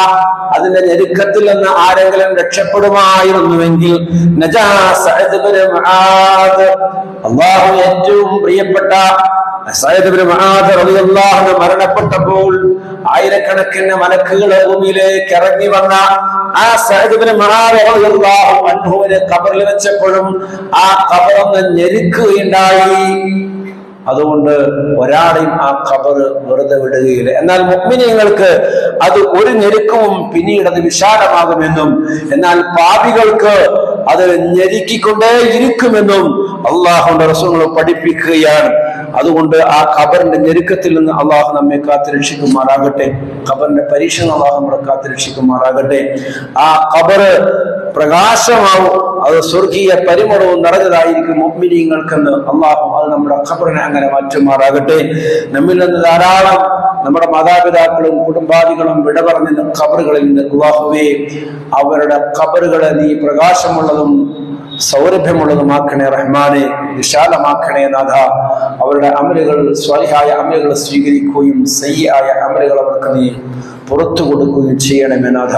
അതിന്റെ ഞെരുക്കത്തിൽ നിന്ന് ആരെങ്കിലും രക്ഷപ്പെടുമായിരുന്നുവെങ്കിൽ നജാ സഅദ് ഇബ്നു മുആദ്, അല്ലാഹു ഏറ്റവും പ്രിയപ്പെട്ട സഅദ് ഇബ്നു മുആദ് റളിയല്ലാഹു അൻഹു മരണപ്പെട്ടപ്പോൾ ആയിരക്കണക്കിന് മലക്കുകൾ ഭൂമിയിലേക്ക് ഇറങ്ങി വന്ന ആ സഅദ് ഇബ്നു മുആദ് റളിയല്ലാഹു അൻഹുവിനെ ഖബറിൽ വെച്ചപ്പോഴും ആ ഖബറൊന്ന് ഞെരുക്കുകയുണ്ടായി. അതുകൊണ്ട് ഒരാളെയും ആ ഖബർ വെറുതെ വിടുകയില്ല. എന്നാൽ മുഅ്മിനീങ്ങൾക്ക് അത് ഒരു ഞെരുക്കവും പിന്നീട് അത് വിശാലമാകുമെന്നും എന്നാൽ പാപികൾക്ക് അത് ഞെരുക്കിക്കൊണ്ടേ ഇരിക്കുമെന്നും അള്ളാഹുവിന്റെ റസൂൽ പഠിപ്പിക്കുകയാണ്. അതുകൊണ്ട് ആ ഖബറിന്റെ ഞെരുക്കത്തിൽ നിന്ന് അള്ളാഹു നമ്മെ കാത്തുരക്ഷിക്കുമാറാകട്ടെ. ഖബറിന്റെ പരീക്ഷണം അള്ളാഹു നമ്മളെ കാത്തുരക്ഷിക്കുമാറാകട്ടെ. ആ ഖബർ പ്രകാശമാവും, അത് സ്വർഗീയ പരിമളവും നിറഞ്ഞതായിരിക്കും മുഅ്മിനീങ്ങൾക്കെന്ന് അള്ളാഹു അത് നമ്മുടെ ഖബറിനെ അങ്ങനെ മാറ്റുമാറാകട്ടെ. നമ്മിൽ നിന്ന് ധാരാളം നമ്മുടെ മാതാപിതാക്കളും കുടുംബാദികളും വിട പറഞ്ഞ ഖബറുകളിൽ നിന്ന് അല്ലാഹുവേ അവരുടെ ഖബറുകളെ നീ പ്രകാശമുള്ളതും സൗരഭ്യമുള്ളതുമാക്കണേ റഹ്മാനെ, വിശാലമാക്കണേ നാഥ. അവരുടെ അമലുകൾ സ്വാലിഹായ അമലുകൾ സ്വീകരിക്കുകയും സയ്യിആയ അമലുകൾ അവർക്ക് നീ പുറത്തു കൊടുക്കുകയും ചെയ്യണമേ നാഥ.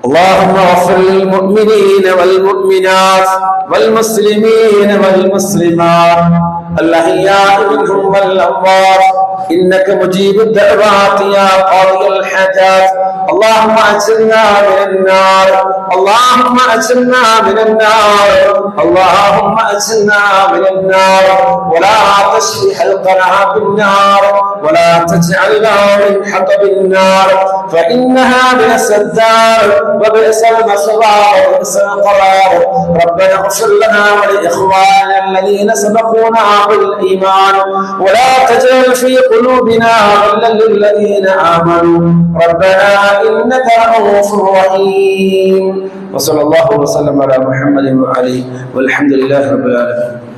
اللهم اغفر للمؤمنين والمؤمنات والمسلمين والمسلمات الأحياء منهم والأموات إنك مجيب الدعوات يا قاضي الحاجات. اللهم أجرنا من النار، اللهم أجرنا من النار، اللهم أجرنا من النار، ولا تشفي حلقنا بالنار، ولا تجعلنا من حطب النار، فإنها بئس الدار وبئس المثوى وبئس القرار. ربنا اغفر لنا ولإخواننا الذين سبقونا بالإيمان ولا تجعل في قلوبنا غلا للذين آمنوا ربنا إنك رؤوف رحيم. وصلى الله وسلم على محمد وآله والحمد لله رب العالمين.